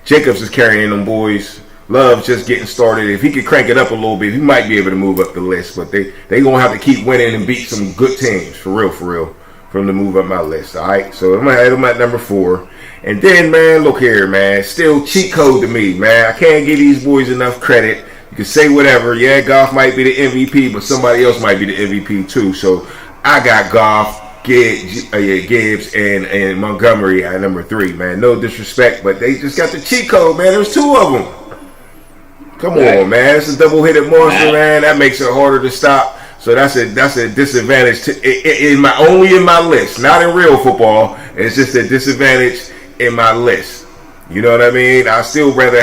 Jacobs is carrying them boys. Love's just getting started. If he could crank it up a little bit, he might be able to move up the list. But they gonna have to keep winning and beat some good teams for real, for them to move up my list. All right, so I'm gonna have him at number 4. And then, man, look here, man, still cheat code to me, man. I can't give these boys enough credit. You can say whatever. Yeah, Goff might be the MVP, but somebody else might be the MVP too. So I got Goff, Gibbs, and Montgomery at number 3, man. No disrespect, but they just got the cheat code, man. There's 2 of them. Come on, man. It's a double-headed monster, man. That makes it harder to stop. So that's a disadvantage only in my list, not in real football. It's just a disadvantage in my list. You know what I mean? I'll still rather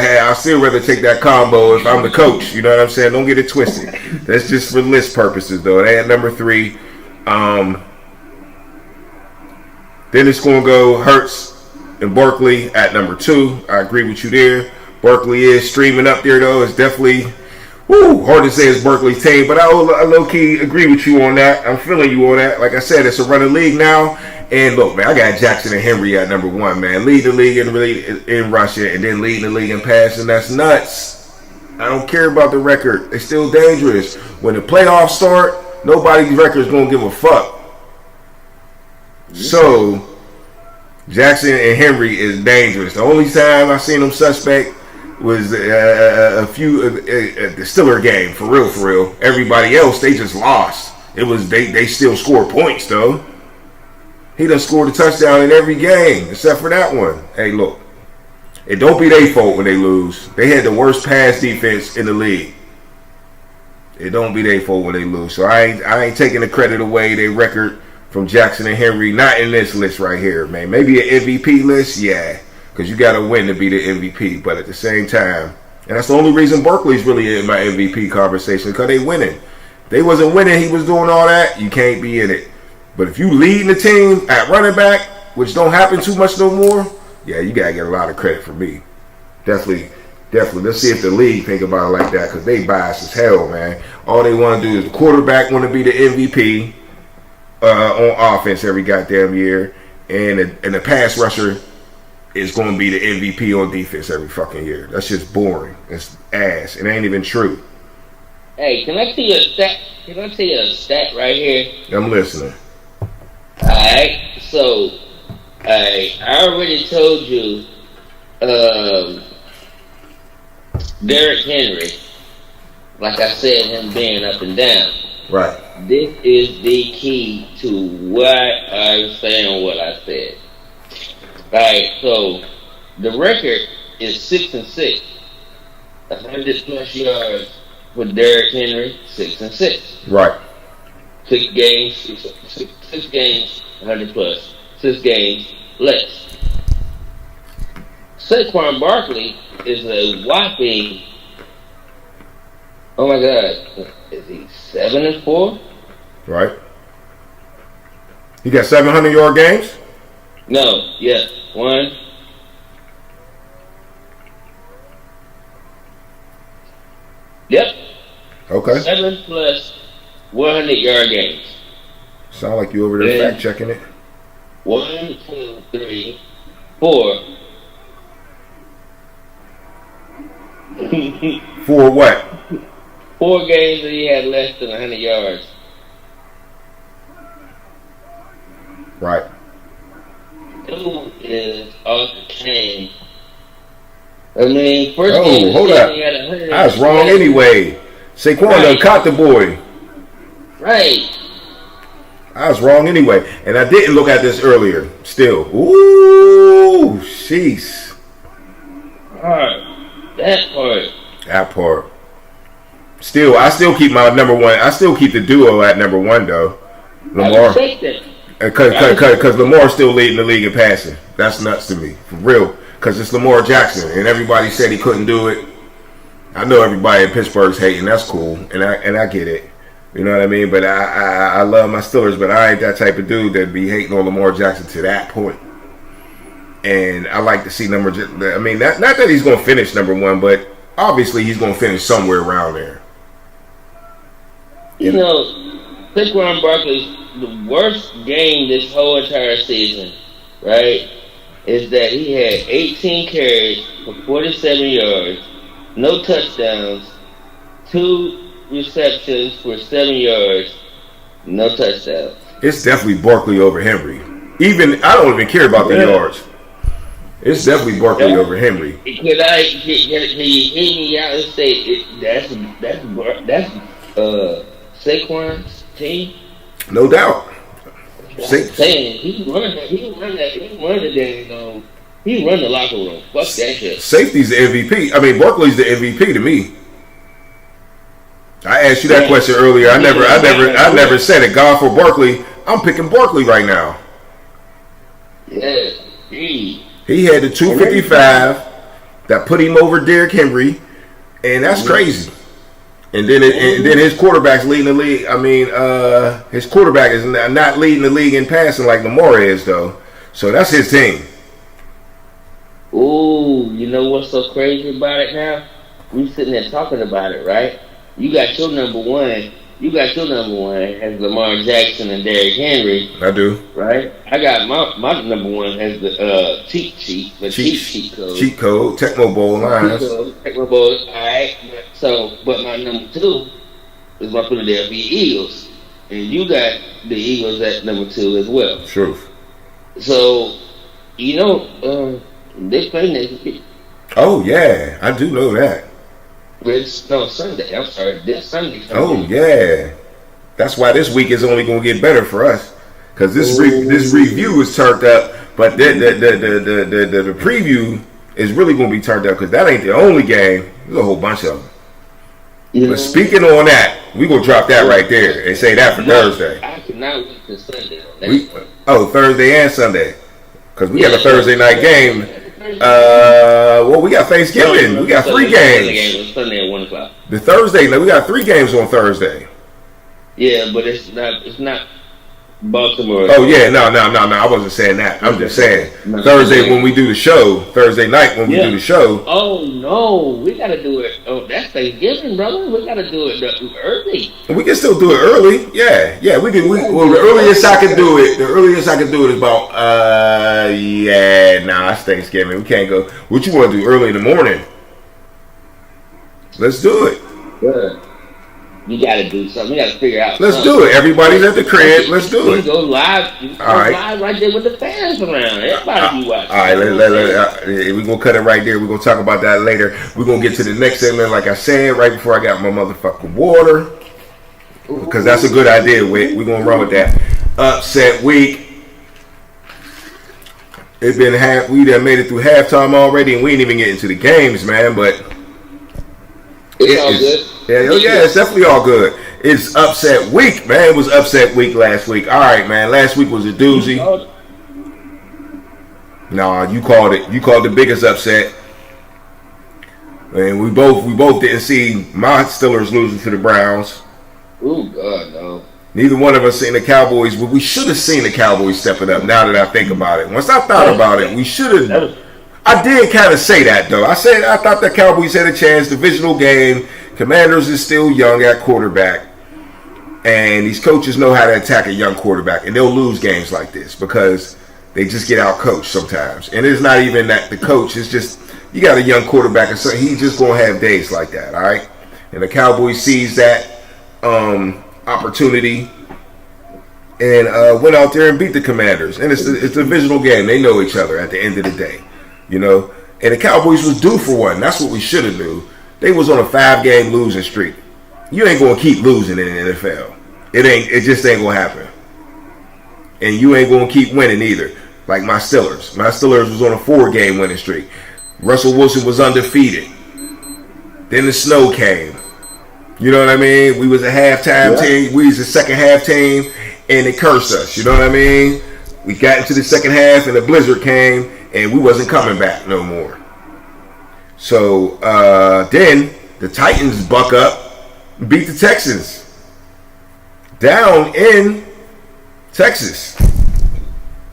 take that combo if I'm the coach. You know what I'm saying? Don't get it twisted. That's just for list purposes, though. They at number 3. Then it's going to go Hurts and Barkley at number 2. I agree with you there. Barkley is streaming up there, though. It's definitely hard to say it's Barkley's team, but I low-key agree with you on that. I'm feeling you on that. Like I said, it's a running league now. And look, man, I got Jackson and Henry at number 1, man. Lead the league in rushing and then leading the league in passing. That's nuts. I don't care about the record. It's still dangerous. When the playoffs start, nobody's record is going to give a fuck. So, Jackson and Henry is dangerous. The only time I seen them suspect was the Steeler game, for real. Everybody else, they just lost. It was they still scored points though. He done scored a touchdown in every game except for that one. Hey, look, it don't be their fault when they lose. They had the worst pass defense in the league. It don't be their fault when they lose. So I ain't taking the credit away. Their record from Jackson and Henry, not in this list right here, man. Maybe an MVP list, yeah, because you got to win to be the MVP. But at the same time, and that's the only reason Barkley's really in my MVP conversation, because they winning. If they wasn't winning, he was doing all that, you can't be in it. But if you leading the team at running back, which don't happen too much no more, yeah, you got to get a lot of credit for me. Definitely. Let's see if the league think about it like that, because they biased as hell, man. All they want to do is the quarterback want to be the MVP on offense every goddamn year, and the pass rusher is going to be the MVP on defense every fucking year. That's just boring. It's ass. It ain't even true.
Hey, can I see a stat? Can I see a stat right here?
I'm listening.
Alright, so I already told you Derrick Henry, like I said, him being up and down.
Right.
This is the key to why I'm saying what I said. Alright, so the record is 6-6. 100 plus yards for Derrick Henry, 6-6.
Right.
6 games, 6 games, 100 plus. 6 games less. Saquon Barkley is a whopping, oh my God, is he 7-4?
Right. He got 700-yard games?
No, yeah, 1. Yep.
Okay.
7 plus 100-yard games.
Sound like you over there fact checking it.
1, 2, 3, 4.
For what?
4 games that he had less than 100 yards.
Right.
Dude is off the chain. I mean, first game
hold up.
he had 100.
I was wrong anyway. Saquon done caught the boy.
Right.
I was wrong anyway. And I didn't look at this earlier. Still. Ooh, sheesh. That part. Still, I still keep my number 1. I still keep the duo at number 1, though. Lamar. Because Lamar's still leading the league in passing. That's nuts to me. For real. Because it's Lamar Jackson. And everybody said he couldn't do it. I know everybody in Pittsburgh's hating. That's cool. And I get it. You know what I mean? But I love my Steelers, but I ain't that type of dude that be hating on Lamar Jackson to that point. And I like to see not that he's going to finish number 1, but obviously he's going to finish somewhere around there.
You know, Saquon Barkley's the worst game this whole entire season, right, is that he had 18 carries for 47 yards, no touchdowns, 2 receptions for 7 yards, no touchdowns. It's
definitely Barkley over Henry. I don't even care about the yards. It's definitely Barkley over Henry.
Can you hear me out and say that's Saquon's team?
No doubt.
He run the locker room. Fuck that shit.
Safety's the MVP. I mean, Barkley's the MVP to me. I asked you that question earlier. I never said it. God for Barkley. I'm picking Barkley right now.
Yeah.
He had the 255 that put him over Derrick Henry, and that's crazy. And then his quarterback's leading the league. I mean, his quarterback is not leading the league in passing like Lamar is, though. So that's his team.
Ooh, you know what's so crazy about it now? We sitting there talking about it, right? You got your number one. You got your number one as Lamar Jackson and Derrick Henry.
I do.
Right? I got my number one as the cheat code.
Cheat code, Tecmo Bowl lines.
Tecmo Bowl, alright. So, but my number two is my Philadelphia Eagles. And you got the Eagles at number two as well.
Truth.
So, you know, they play next week.
Oh, yeah. I do know that.
Sunday. I'm sorry, this Sunday.
Oh, yeah. That's why this week is only going to get better for us. Because this review is turned up, but the preview is really going to be turned up because that ain't the only game. There's a whole bunch of them. But speaking on that, we're going to drop that right there and say that for Thursday.
I cannot wait to Sunday.
Thursday and Sunday. Because we got a Thursday night game. Well, we got Thanksgiving. We got 3 games.
Sunday at 1 o'clock.
The Thursday, we got 3 games on Thursday.
Yeah, but it's not Baltimore.
Oh yeah, no. I wasn't saying that. I'm just saying Thursday when we do the show. Thursday night when we do the show.
Oh no, we gotta do it. Oh, that's Thanksgiving, brother. We gotta do it early.
We can still do it early. Yeah. We can. Well, the earliest I can do it. The earliest I can do it is about. It's Thanksgiving. We can't go. What you want to do early in the morning? Let's do it.
Good. You gotta do something. You gotta figure out.
Let's do it. Everybody's at the crib. Let's do it.
You go live. All right. Live right there with the fans around. Everybody be watching.
All right. We're gonna cut it right there. We're gonna talk about that later. We're gonna get to the next segment, like I said, right before I got my motherfucking water, because that's a good idea. We're gonna run with that. Upset week. It's been we done made it through halftime already, and we ain't even get into the games, man. But
it's all good.
Yeah, it's definitely all good. It's upset week, man. It was upset week last week. All right, man. Last week was a doozy. Nah, you called it. You called the biggest upset. And we both didn't see my Steelers losing to the Browns.
Oh God, no.
Neither one of us seen the Cowboys, but we should have seen the Cowboys stepping up. Now that I think about it, once I thought about it, we should have. I did kind of say that though. I thought the Cowboys had a chance. Divisional game. Commanders is still young at quarterback, and these coaches know how to attack a young quarterback, and they'll lose games like this because they just get out coached sometimes. And it's not even that the coach, it's just you got a young quarterback, and so he's just gonna have days like that, all right? And the Cowboys sees that opportunity and went out there and beat the Commanders. And it's a divisional game. They know each other at the end of the day, you know. And the Cowboys was due for one. That's what we should have knew. They was on a 5-game losing streak. You ain't gonna keep losing in the NFL. It just ain't gonna happen. And you ain't gonna keep winning either. Like my Steelers. My Steelers was on a 4-game winning streak. Russell Wilson was undefeated. Then the snow came. You know what I mean? We was a halftime team. We was a second half team, and it cursed us. You know what I mean? We got into the second half, and the blizzard came, and we wasn't coming back no more. So then the Titans buck up, beat the Texans down in Texas.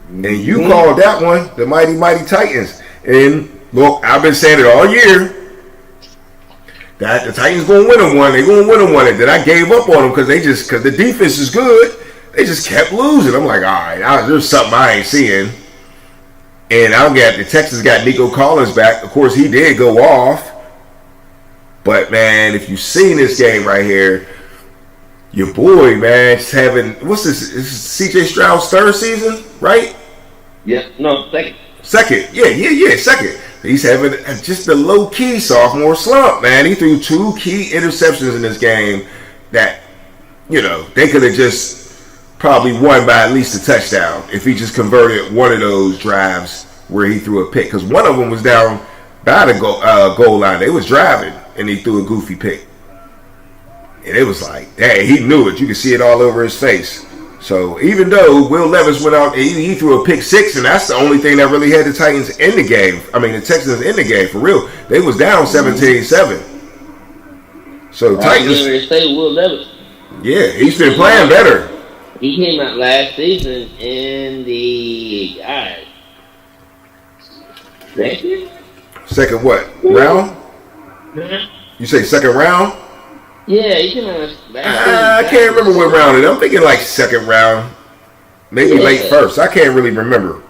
And you called that one the mighty, mighty Titans. And look, I've been saying it all year that the Titans going to win them one. They're going to win them one. And then I gave up on them because the defense is good. They just kept losing. I'm like, all right, there's something I ain't seeing. And the Texans got Nico Collins back. Of course, he did go off. But, man, if you've seen this game right here, your boy, man, just having, what's this? This is C.J. Stroud's third season, right?
Yeah, no, second.
Second. Yeah, second. He's having just a low-key sophomore slump, man. He threw 2 key interceptions in this game that, you know, they could have just probably won by at least a touchdown if he just converted one of those drives where he threw a pick. Because one of them was down by the goal line. They was driving, and he threw a goofy pick. And it was like, dang, he knew it. You could see it all over his face. So even though Will Levis went out, he threw a pick six, and that's the only thing that really had the Titans in the game. I mean, the Texans in the game for real. They was down 17-7. So Titans.
Say Will Levis.
Yeah, he's been playing better.
He came out last season in the
second what round? You say second round?
Yeah, he came out last season.
I can't remember what round it is. I'm thinking like second round, maybe late first. I can't really remember.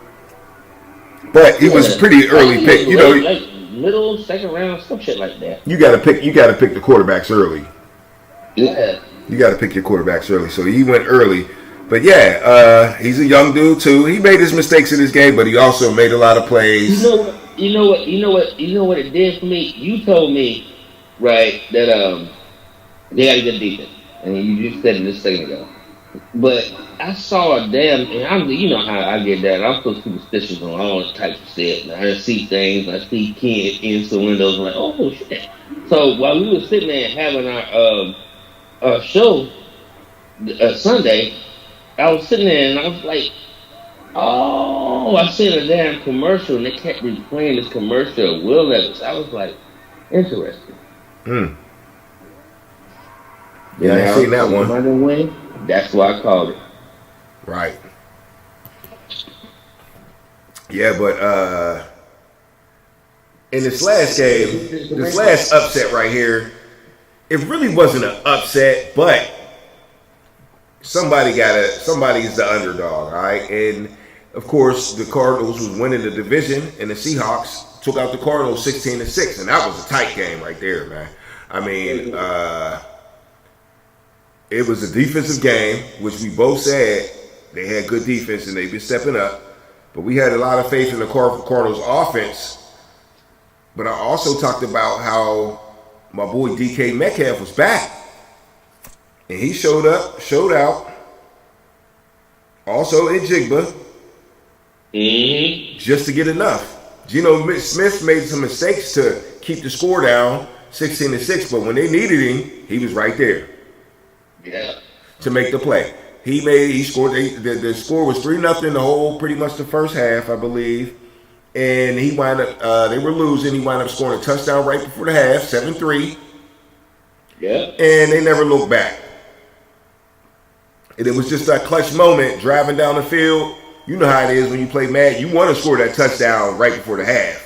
But it was a pretty early pick. You know,
like middle second round, some shit like that.
You got to pick the quarterbacks early.
Yeah.
You got to pick your quarterbacks early. So he went early. But yeah, he's a young dude too. He made his mistakes in this game, but he also made a lot of plays.
You know what it did for me? You told me, right, that they got a good defense. And you just said it just a second ago. But I saw a damn, and you know how I get that. I'm so superstitious on all types of shit. I see things, I see kids into windows, I'm like, oh shit. So while we were sitting there having our show Sunday, I was sitting there and I was like, oh, I seen a damn commercial and they kept replaying this commercial of Will Levis. I was like, interesting.
Yeah, I ain't seen that one.
Money win. That's why I called it.
Right. Yeah, but in this last game, this last upset right here, it really wasn't an upset, but somebody's the underdog, all right? And of course, the Cardinals was winning the division, and the Seahawks took out the Cardinals 16-6, and that was a tight game right there, man. I mean, it was a defensive game, which we both said they had good defense and they've been stepping up. But we had a lot of faith in the Cardinals offense. But I also talked about how my boy DK Metcalf was back. And he showed out. Also in Jigba. Just to get enough. Geno Smith made some mistakes to keep the score down, 16-6. But when they needed him, he was right there.
Yeah.
To make the play. He scored. The score was 3-0 the whole, pretty much the first half, I believe. And he wound up, they were losing. He wound up scoring a touchdown right before the half, 7-3.
Yeah.
And they never looked back. And it was just that clutch moment, driving down the field. You know how it is when you play Madden. You want to score that touchdown right before the half.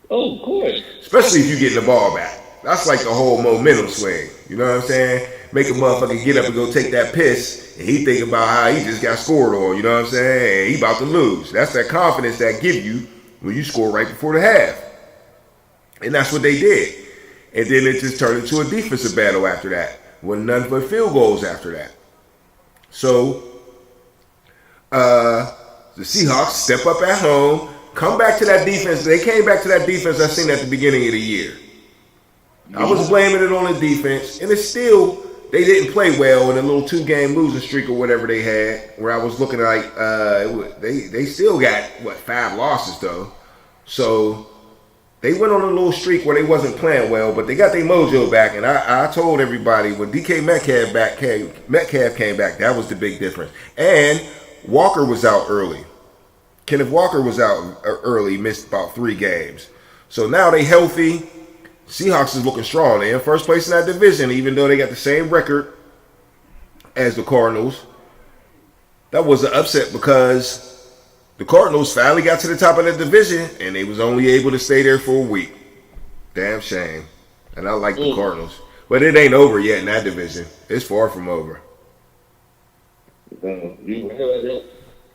Oh, of course.
Especially if you're getting the ball back. That's like the whole momentum swing. You know what I'm saying? Make a motherfucker get up and go take that piss, and he thinking about how he just got scored on, you know what I'm saying? And he about to lose. That's that confidence that give you when you score right before the half. And that's what they did. And then it just turned into a defensive battle after that. With none but field goals after that. So, the Seahawks step up at home, come back to that defense. They came back to that defense I seen at the beginning of the year. I was blaming it on the defense, and it's still, they didn't play well in a little 2-game losing streak or whatever they had, where I was looking like they still got, 5 losses though. So they went on a little streak where they wasn't playing well, but they got their mojo back, and I told everybody when DK Metcalf came back, that was the big difference. And Walker was out early. Kenneth Walker was out early, missed about 3 games. So now they healthy. Seahawks is looking strong. They're in first place in that division, even though they got the same record as the Cardinals. That was an upset because the Cardinals finally got to the top of the division, and they was only able to stay there for a week. Damn shame. And I like the Cardinals. But it ain't over yet in that division. It's far from over.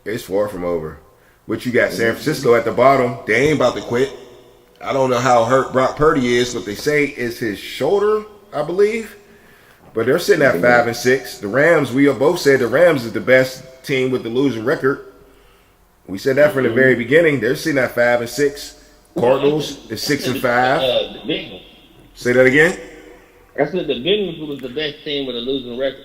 It's far from over. But you got San Francisco at the bottom. They ain't about to quit. I don't know how hurt Brock Purdy is, but they say it's his shoulder, I believe. But they're sitting at 5-6. The Rams, we both said the Rams is the best team with the losing record. We said that from the very beginning. They're sitting at 5-6. Cardinals is 6-5.
The Bengals.
Say that again.
I said the Bengals was the best team with a losing record.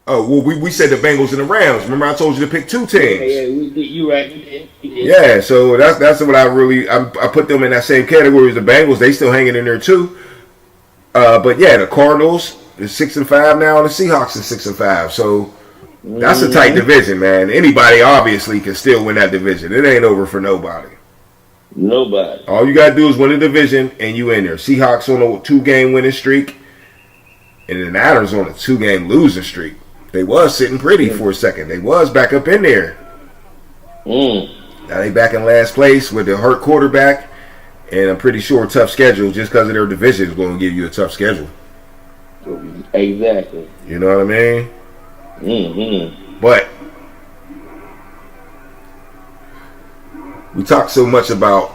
Oh, well, we said the Bengals and the Rams. Remember I told you to pick 2 teams.
Yeah, you right. You did.
Yeah, so that's what I put them in that same category as the Bengals. They still hanging in there too. But yeah, the Cardinals is 6-5 now, and the Seahawks is 6-5. So That's a tight division, man. Anybody obviously can still win that division. It ain't over for nobody.
Nobody.
All you gotta do is win the division, and you in there. Seahawks on a 2-game winning streak, and the Niners on a 2-game losing streak. They was sitting pretty for a second. They was back up in there. Now they back in last place with the hurt quarterback, and I'm pretty sure a tough schedule just because of their division is going to give you a tough schedule.
Exactly.
You know what I mean? But we talk so much about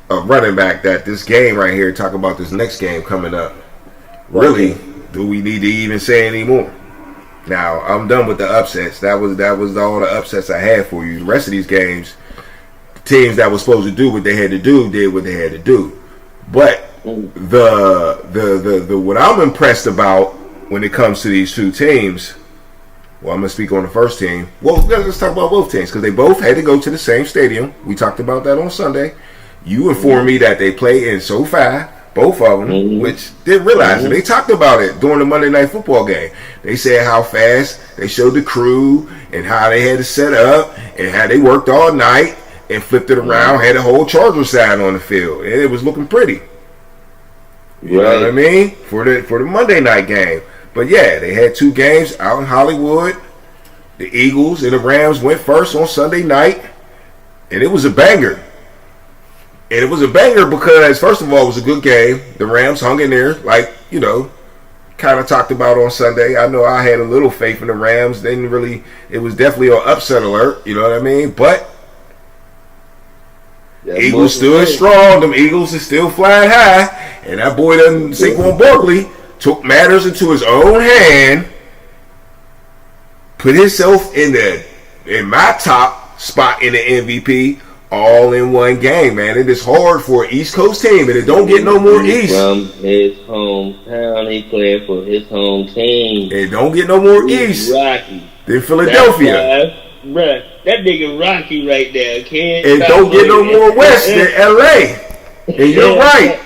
a running back that this game right here, talk about this next game coming up. Really, do we need to even say anymore? Now, I'm done with the upsets. That was all the upsets I had for you. The rest of these games, teams that were supposed to do what they had to do did what they had to do. But the what I'm impressed about when it comes to these two teams, well, I'm gonna speak on the first team. Well, let's talk about both teams because they both had to go to the same stadium. We talked about that on Sunday. You informed me that they play in SoFi. Both of them, which didn't realize it. They talked about it during the Monday Night Football game. They said how fast they showed the crew and how they had to set up and how they worked all night and flipped it around, had a whole Charger sign on the field, and it was looking pretty. You know what I mean? For the Monday night game. But yeah, they had 2 games out in Hollywood. The Eagles and the Rams went first on Sunday night, and it was a banger. And it was a banger because, first of all, it was a good game. The Rams hung in there, like, you know, kind of talked about on Sunday. I know I had a little faith in the Rams. Didn't really, it was definitely an upset alert, you know what I mean? But Eagles stood strong. Them Eagles are still flying high. And that boy, Saquon Barkley, took matters into his own hand, put himself in my top spot in the MVP. All in one game, man. It is hard for an East Coast team, and it don't get no more East.
From his hometown, he playing for his home team.
It don't get no more East
Rocky
than Philadelphia.
Bruh, that nigga Rocky right there, kid.
It don't get no more West than LA. And you're right.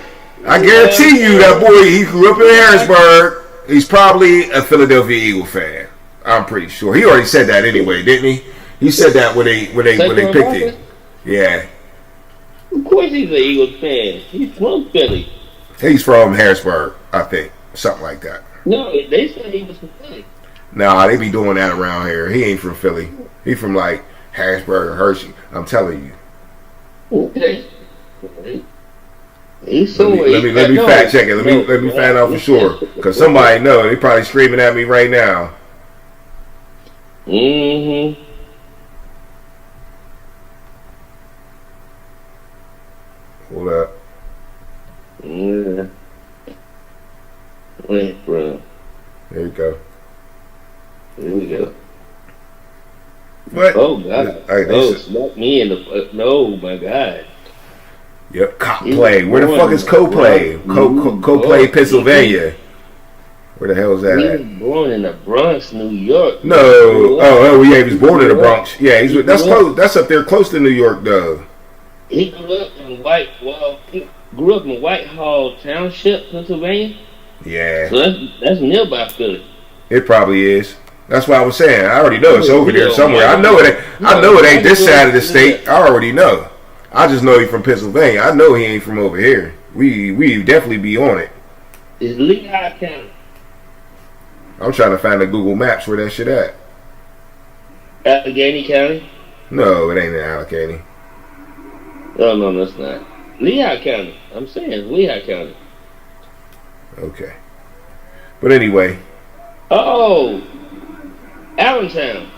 I guarantee you that boy, he grew up in Harrisburg. He's probably a Philadelphia Eagle fan. I'm pretty sure. He already said that anyway, didn't he? He said that when they picked him. Yeah.
Of course he's an Eagles fan. He's from Philly.
He's from Harrisburg, I think. Something like that.
No, they said he was from Philly.
Nah, they be doing that around here. He ain't from Philly. He from like Harrisburg or Hershey. I'm telling you.
Okay. He's somewhere.
Let me fact check it. Let me find out for sure. Because somebody know. They probably screaming at me right now. Hold up.
Yeah. Wait, bro.
There you go.
Here we go.
What?
Oh, God. Smack me in the... No, my God.
Yep, Coplay. Where the fuck is Coplay? Coplay, Pennsylvania. Where the hell is that at?
He was born in the Bronx, New York.
No. Oh, yeah, he was born in the Bronx. Yeah, that's close. That's up there close to New York, though.
He grew up in Whitehall Township, Pennsylvania.
Yeah.
So that's nearby Philly.
It probably is. That's why I was saying. I already know it's over there somewhere. I know it ain't this side of the state. I already know. I just know he's from Pennsylvania. I know he ain't from over here. We definitely be on it.
It's Lehigh County.
I'm trying to find the Google Maps where that shit at.
Allegheny County?
No, it ain't in Allegheny.
Oh, no, that's not. Lehigh County. I'm saying it's Lehigh County.
Okay. But anyway.
Oh, Allentown.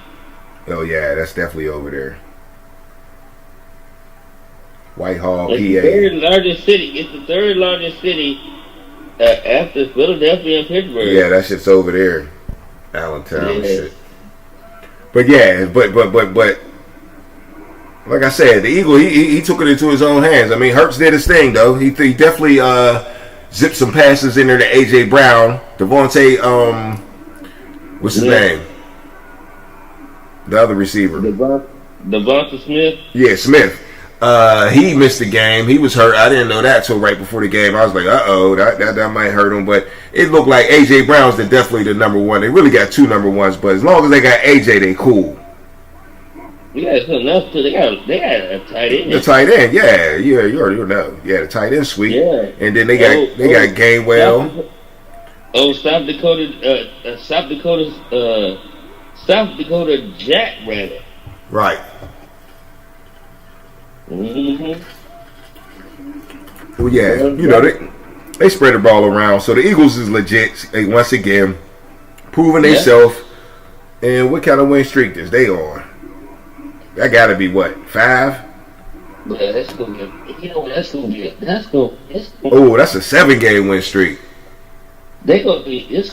Oh, yeah, that's definitely over there. Whitehall,
It's
PA.
the third largest city. It's the third largest city after Philadelphia and Pittsburgh.
Yeah, that shit's over there. Allentown and
Yeah.
shit. But yeah, but like I said, the Eagle, he took it into his own hands. I mean, Hurts did his thing, though. He definitely zipped some passes in there to A.J. Brown. Devontae, what's his name? The other receiver.
Devonta Smith.
Yeah, Smith. He missed the game. He was hurt. I didn't know that till right before the game. I was like, uh-oh, that might hurt him. But it looked like A.J. Brown's definitely the number one. They really got two number ones, but as long as they got A.J., they cool.
Yeah, it's enough to they got a tight end.
The tight end, yeah, you already know. Yeah, the tight end sweet.
Yeah.
And then they got Gainwell.
South Dakota Jack Rabbit.
Right.
Mm-hmm.
Well, yeah, you know, they spread the ball around. So the Eagles is legit, once again, proving themselves. And what kind of win streak is they on? That got to be, what, 5?
Yeah, that's going to be, that's going to be
that's a 7-game win streak.
It's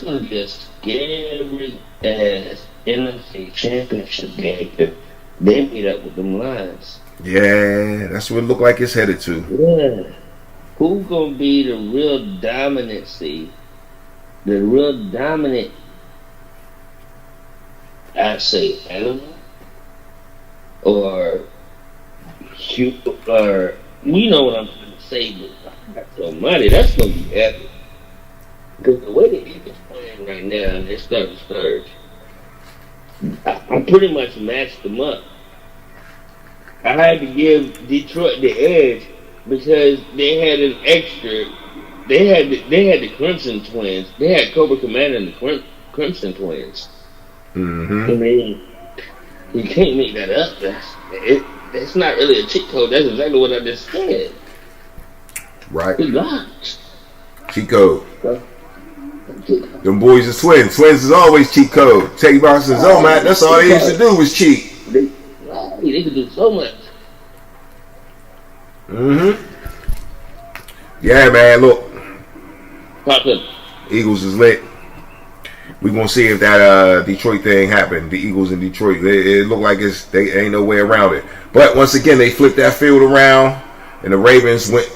going to be a scary ass NFC Championship game if they meet up with them Lions.
Yeah, that's what it looked like it's headed to.
Yeah. Who's going to be the real dominant seed? The real dominant, I say, animal? Or we know what I'm going to say, but that's so money. That's going to be epic. Because the way the Eagles playing right now, they're starting to surge. I pretty much matched them up. I had to give Detroit the edge because they had an extra. They had the Crimson Twins. They had Cobra Commander and the Crimson Twins.
Mm-hmm.
I mean, you can't make that up. That's not really a cheat code. That's exactly what I just said.
Right.
Good gosh.
Cheat code. Them boys are twins. Twins is always cheat code. Teddy Brown says, "Oh man, that's all they used to do was cheat."
They could do so much.
Mm-hmm. Yeah, man. Look,
Pop up.
Eagles is lit. We gonna see if that Detroit thing happened. The Eagles in Detroit. It looked like they ain't no way around it. But once again, they flipped that field around, and the Ravens went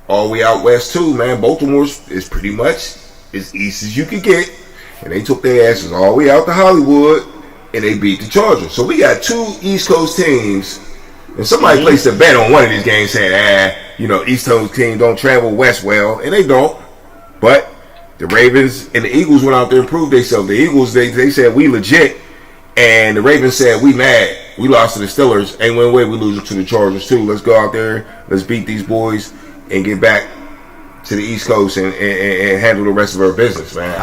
all the way out west too. Man, Baltimore is pretty much as east as you could get, and they took their asses all the way out to Hollywood, and they beat the Chargers. So we got two East Coast teams, and somebody placed a bet on one of these games saying, East Coast team don't travel west well, and they don't. But the Ravens and the Eagles went out there and proved themselves. The Eagles, they said, we legit, and the Ravens said, we mad. We lost to the Steelers. Ain't one way we lose to the Chargers, too. Let's go out there, let's beat these boys, and get back to the East Coast and handle the rest of our business, man.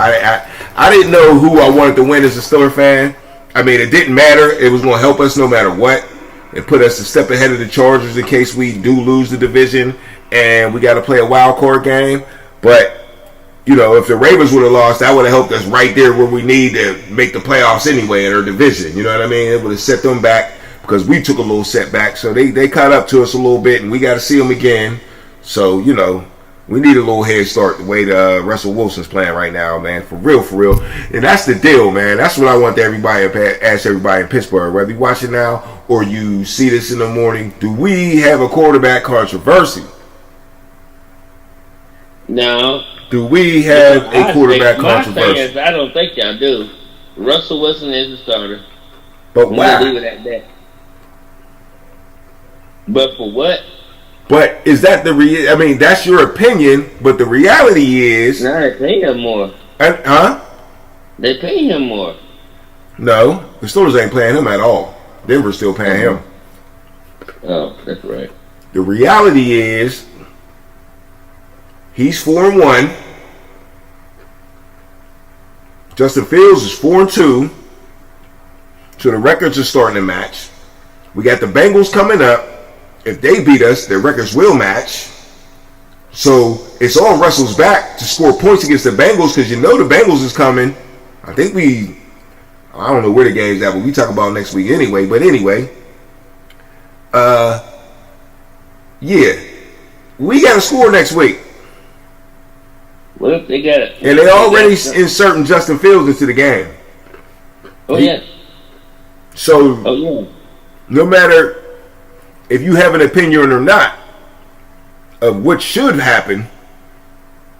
I didn't know who I wanted to win as a Steeler fan. I mean, it didn't matter. It was going to help us no matter what. It put us a step ahead of the Chargers in case we do lose the division and we got to play a wild card game. But, if the Ravens would have lost, that would have helped us right there where we need to make the playoffs anyway in our division. You know what I mean? It would have set them back because we took a little setback. So they caught up to us a little bit, and we got to see them again. So, we need a little head start the way Russell Wilson's playing right now, man. For real, for real. And that's the deal, man. That's what I want everybody to ask everybody in Pittsburgh, whether you watch it now or you see this in the morning. Do we have a quarterback controversy?
No.
Do we have a quarterback controversy?
My thing is, I don't think y'all do. Russell Wilson is the starter.
But why?
Leave it at that. But for what?
But is that I mean, that's your opinion, but the reality is...
No, they pay him more.
Huh?
They pay him more.
No, the Steelers ain't paying him at all. Denver's still paying him.
Oh, that's right.
The reality is, he's 4-1. Justin Fields is 4-2. So the records are starting to match. We got the Bengals coming up. If they beat us, their records will match. So it's on Russell's back to score points against the Bengals because the Bengals is coming. I think I don't know where the game's at, but we talk about next week anyway. But anyway, yeah, we got to score next week.
What if they got it?
And they already inserting Justin Fields into the game.
Oh, yeah.
So, no matter if you have an opinion or not of what should happen,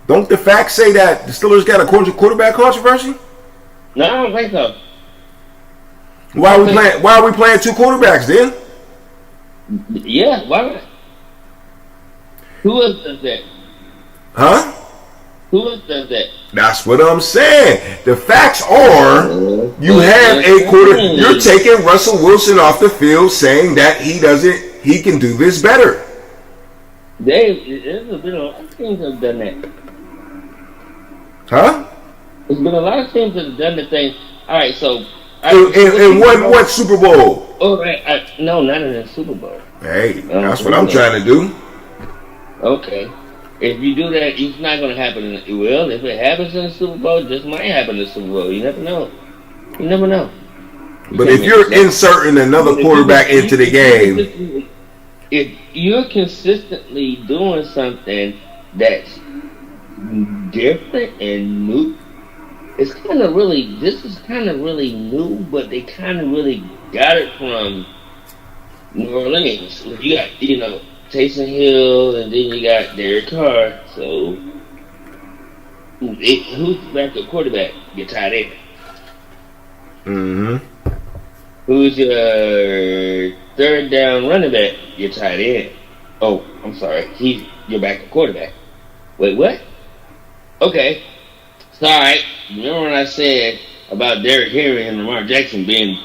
don't the facts say that the Steelers got a quarterback controversy?
No, I don't think so.
Why are we playing two quarterbacks then?
Yeah, why not? Who else does that?
Huh?
Who else does that?
That's what I'm saying. The facts are, you have a quarter. You're taking Russell Wilson off the field, saying that he can do this better.
There's been a lot of teams that have done that.
Huh?
There's been a lot of teams that have done the thing. All right, so.
And what Super Bowl?
Oh, right. No, not in the Super Bowl.
Hey, that's what I'm trying to do.
Okay. If you do that, it's not going to happen. Well, if it happens in the Super Bowl, it just might happen in the Super Bowl. You never know. You never know.
But if you're inserting another quarterback into the game,
if you're consistently doing something that's different and new, it's kind of really. This is kind of really new, but they kind of really got it from New Orleans. You got, Taysom Hill, and then you got Derek Carr. So, who's backup quarterback? Your tight end.
Mm-hmm.
Who's your third down running back? Your tight end. Oh, I'm sorry. He's your backup quarterback. Wait, what? Okay. It's all right. Remember when I said about Derrick Henry and Lamar Jackson being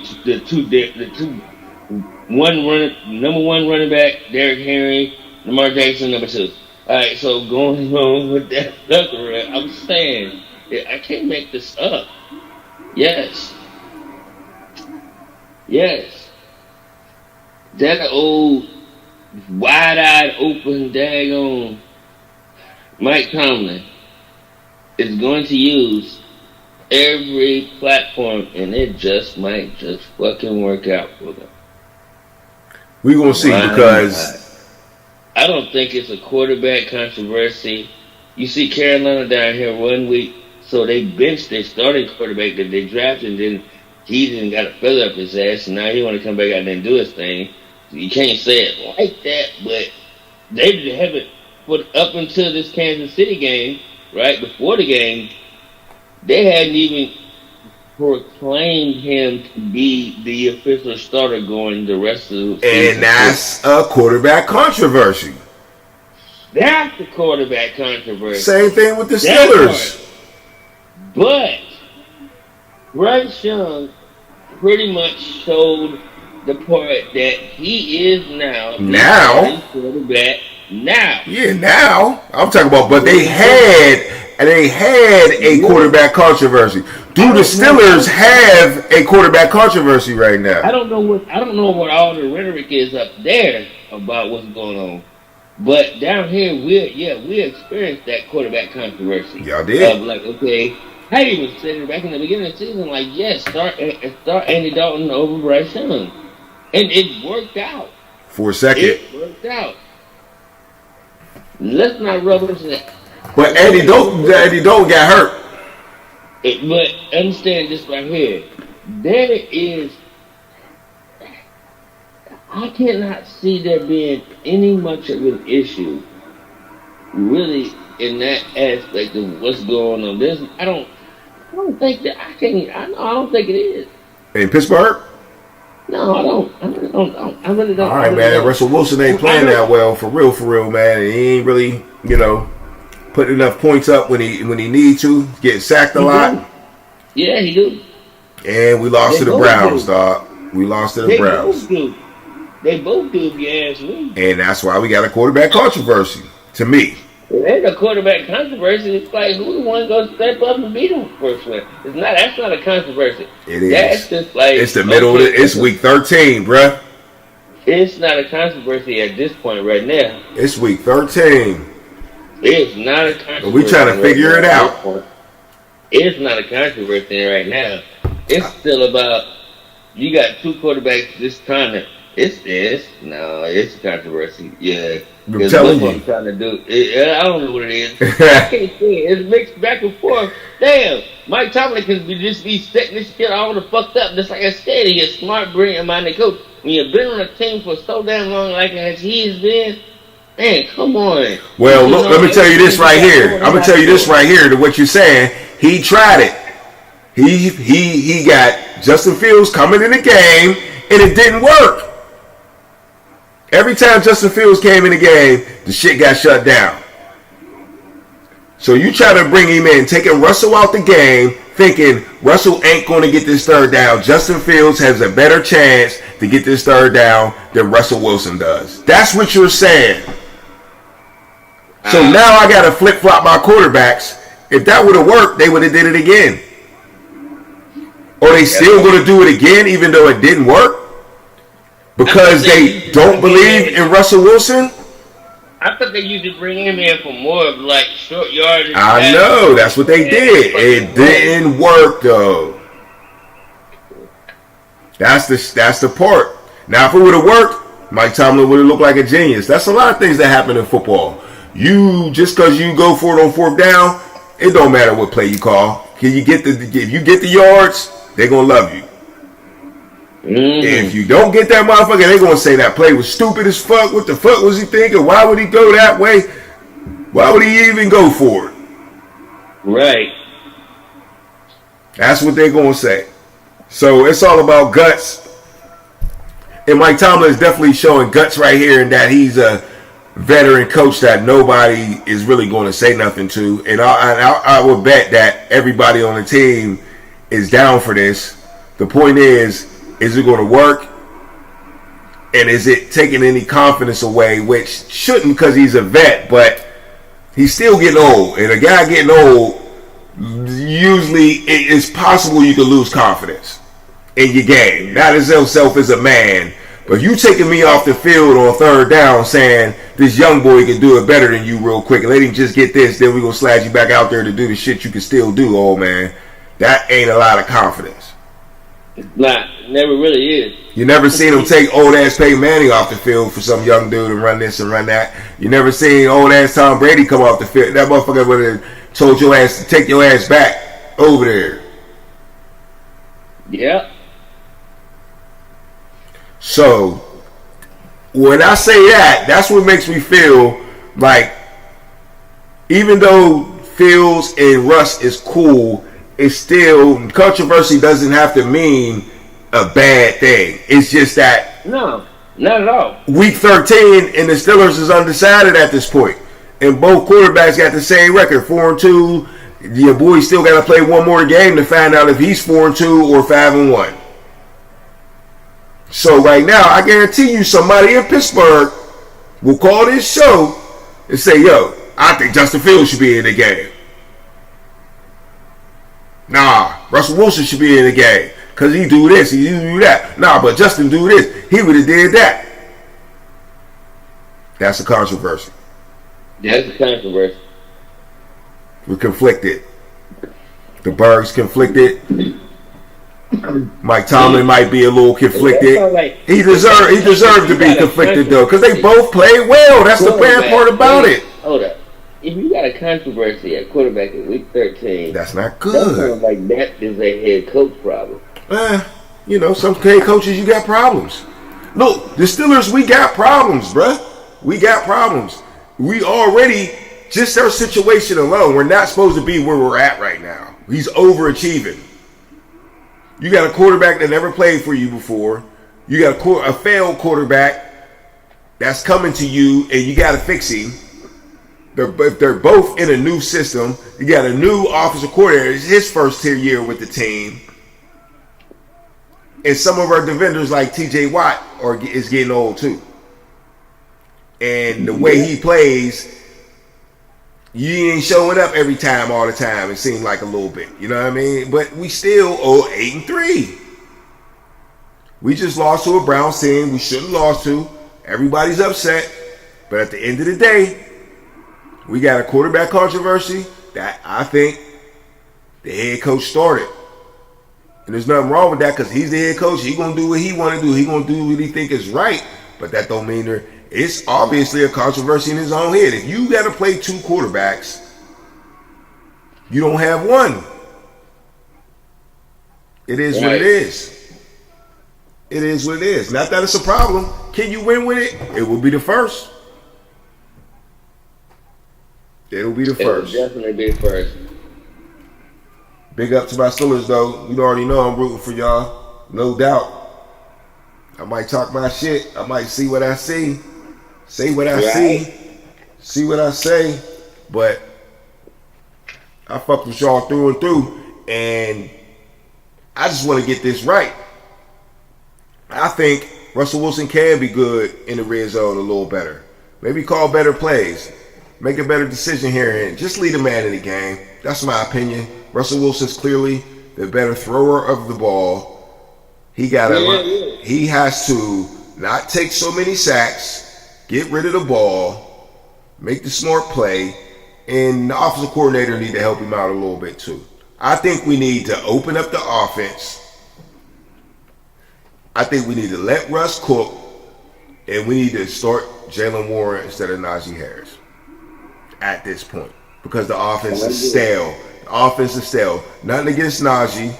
number one running back, Derrick Henry, Lamar Jackson, number 2. All right, so going on with that sucker, I'm saying I can't make this up. Yes, that old wide-eyed, open, daggone Mike Tomlin is going to use every platform, and it just might just fucking work out for them.
We're going to see because
I don't think it's a quarterback controversy. You see Carolina down here 1 week, so they benched their starting quarterback that they drafted, and then he didn't got a feather up his ass, and now he want to come back out there and do his thing. You can't say it like that, but they haven't put up until this Kansas City game, right before the game, they hadn't even proclaimed him to be the official starter going the rest of the season.
And that's a quarterback controversy.
That's the quarterback controversy.
Same thing with the Steelers.
But Bryce Young pretty much showed the part that he is now.
Now?
Quarterback now.
Yeah, now. I'm talking about, but they had a quarterback controversy. Do the Steelers have a quarterback controversy right now?
I don't know what all the rhetoric is up there about what's going on. But down here, we experienced that quarterback controversy.
Y'all did?
Like, okay, I even said it back in the beginning of the season, like, yes, start Andy Dalton over Bryce Young. And it worked out.
For a second.
It worked out. Let's not rub into that.
But Andy Dalton got hurt.
But understand this right here. There is, I cannot see there being any much of an issue, really, in that aspect of what's going on. I don't think that I don't think it is.
In Pittsburgh?
No, I don't. I really don't.
All right, man. Russell Wilson ain't playing that well, for real, man. And he ain't really, putting enough points up when he needs to. Getting sacked a lot.
Yeah, he do.
And we lost to the Browns, dog. We lost to the Browns.
They both do, if you ask me.
And that's why we got a quarterback controversy, to me.
It ain't a quarterback controversy. It's like, who the one going to step up and beat him first one? That's not a controversy.
It is.
That's just like,
it's the middle of it's week 13, bruh.
It's not a controversy at this point right now.
It's week 13.
It's not a controversy.
We trying to figure it out.
It's not a controversy right now. It's still about, you got two quarterbacks this time. It's a controversy. Yeah.
I'm telling you.
I'm trying to do. I don't know what it is. I can't say it. It's mixed back and forth. Damn, Mike Tomlin can just be setting this shit all the fucked up. Just like I said, he's a smart, brilliant-minded coach. When you've been on a team for so damn long, like as he's been, man, come on.
Well, look, let me tell you this right here. I'm gonna tell you this right here to what you're saying. He tried it. He got Justin Fields coming in the game, and it didn't work. Every time Justin Fields came in the game, the shit got shut down. So you try to bring him in, taking Russell out the game, thinking Russell ain't going to get this third down. Justin Fields has a better chance to get this third down than Russell Wilson does. That's what you're saying. So now I got to flip-flop my quarterbacks. If that would have worked, they would have did it again. Or they still going to do it again even though it didn't work? Because they don't believe in Russell Wilson?
I thought they used to bring him in for more of like short yardage.
I know, that's what they did. It didn't work though. That's the part. Now if it would have worked, Mike Tomlin would have looked like a genius. That's a lot of things that happen in football. You just because you go for it on fourth down, it don't matter what play you call. If you get the yards, they're gonna love you. If you don't get that motherfucker, they're gonna say that play was stupid as fuck. What the fuck was he thinking? Why would he go that way? Why would he even go for it?
Right.
That's what they're gonna say. So it's all about guts. And Mike Tomlin is definitely showing guts right here in that he's a veteran coach that nobody is really going to say nothing to. And I would bet that everybody on the team is down for this. The point is it going to work? And is it taking any confidence away? Which shouldn't, because he's a vet, but he's still getting old. And a guy getting old, usually it's possible you can lose confidence in your game. Not as himself as a man, but you taking me off the field on third down saying this young boy can do it better than you real quick and let him just get this, then we're going to slide you back out there to do the shit you can still do, old man. That ain't a lot of confidence.
Nah, never really is.
You never seen him take old ass Peyton Manning off the field for some young dude and run this and run that. You never seen old ass Tom Brady come off the field. That motherfucker would have told your ass to take your ass back over there.
Yeah.
So when I say that, that's what makes me feel like even though Fields and Russ is cool, it's still, controversy doesn't have to mean a bad thing. It's just that
No, not at all.
week 13 and the Steelers is undecided at this point. And both quarterbacks got the same record, 4-2. Your boy still got to play one more game to find out if he's 4-2 or 5-1. So right now, I guarantee you somebody in Pittsburgh will call this show and say, yo, I think Justin Fields should be in the game. Nah, Russell Wilson should be in the game because he do this, he do that. Nah, but Justin do this. He would have did that. That's a controversy.
That's a controversy.
We're conflicted. The Bergs conflicted. Mike Tomlin might be a little conflicted. He deserved to be conflicted though, because they both played well. That's the bad part about it.
Hold up. If you got a controversy at quarterback in week 13,
That's not
that
good.
sounds like that is a head coach problem.
You know, some head coaches, you got problems. Look, the Steelers, we got problems, bruh. We got problems. We already, just our situation alone, we're not supposed to be where we're at right now. He's overachieving. You got a quarterback that never played for you before. You got a failed quarterback that's coming to you, and you got to fix him. If they're both in a new system, you got a new offensive coordinator. It's his first year with the team. And some of our defenders like TJ Watt is getting old too. And the way he plays, you ain't showing up every time all the time. It seemed like a little bit. You know what I mean? But we still owe 8-3. We just lost to a Browns team we shouldn't have lost to. Everybody's upset. But at the end of the day, we got a quarterback controversy that I think the head coach started. And there's nothing wrong with that because he's the head coach. He's going to do what he want to do. He's going to do what he think is right. But that don't mean it's obviously a controversy in his own head. If you got to play two quarterbacks, you don't have one. It is what it is. It is what it is. Not that it's a problem. Can you win with it? It will be the first. It'll be the first.
It'll definitely be the first.
Big up to my Steelers, though. You already know I'm rooting for y'all. No doubt. I might talk my shit. I might see what I see. Say what I
Right.
see what I say. But I fucked with y'all through and through. And I just want to get this right. I think Russell Wilson can be good in the red zone a little better. Maybe call better plays. Make a better decision here and just lead a man in the game. That's my opinion. Russell Wilson's clearly the better thrower of the ball. He has to not take so many sacks, get rid of the ball, make the smart play, and the offensive coordinator need to help him out a little bit too. I think we need to open up the offense. I think we need to let Russ cook, and we need to start Jalen Warren instead of Najee Harris at this point because the offense is stale. The offense is stale. Nothing against Najee.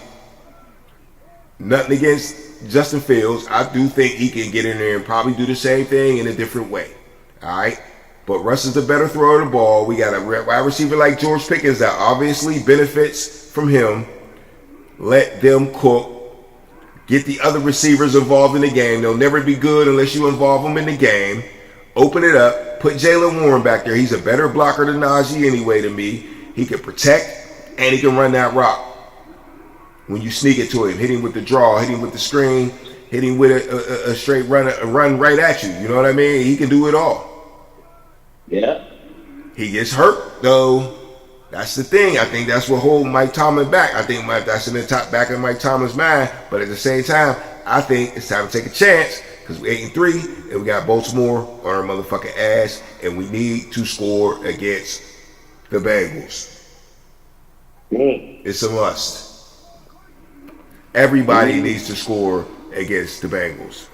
Nothing against Justin Fields. I do think he can get in there and probably do the same thing in a different way. All right? But Russ is the better thrower of the ball. We got a wide receiver like George Pickens that obviously benefits from him. Let them cook. Get the other receivers involved in the game. They'll never be good unless you involve them in the game. Open it up. Put Jalen Warren back there. He's a better blocker than Najee anyway to me. He can protect and he can run that rock. When you sneak it to him, hit him with the draw, hit him with the screen, hit him with a straight run, a run right at you. You know what I mean? He can do it all.
Yeah.
He gets hurt though. That's the thing. I think that's what holds Mike Tomlin back. I think that's in the top back of Mike Tomlin's mind. But at the same time, I think it's time to take a chance because we're 8-3 and we got Baltimore on our motherfucking ass, and we need to score against the Bengals. It's a must. Everybody needs to score against the Bengals.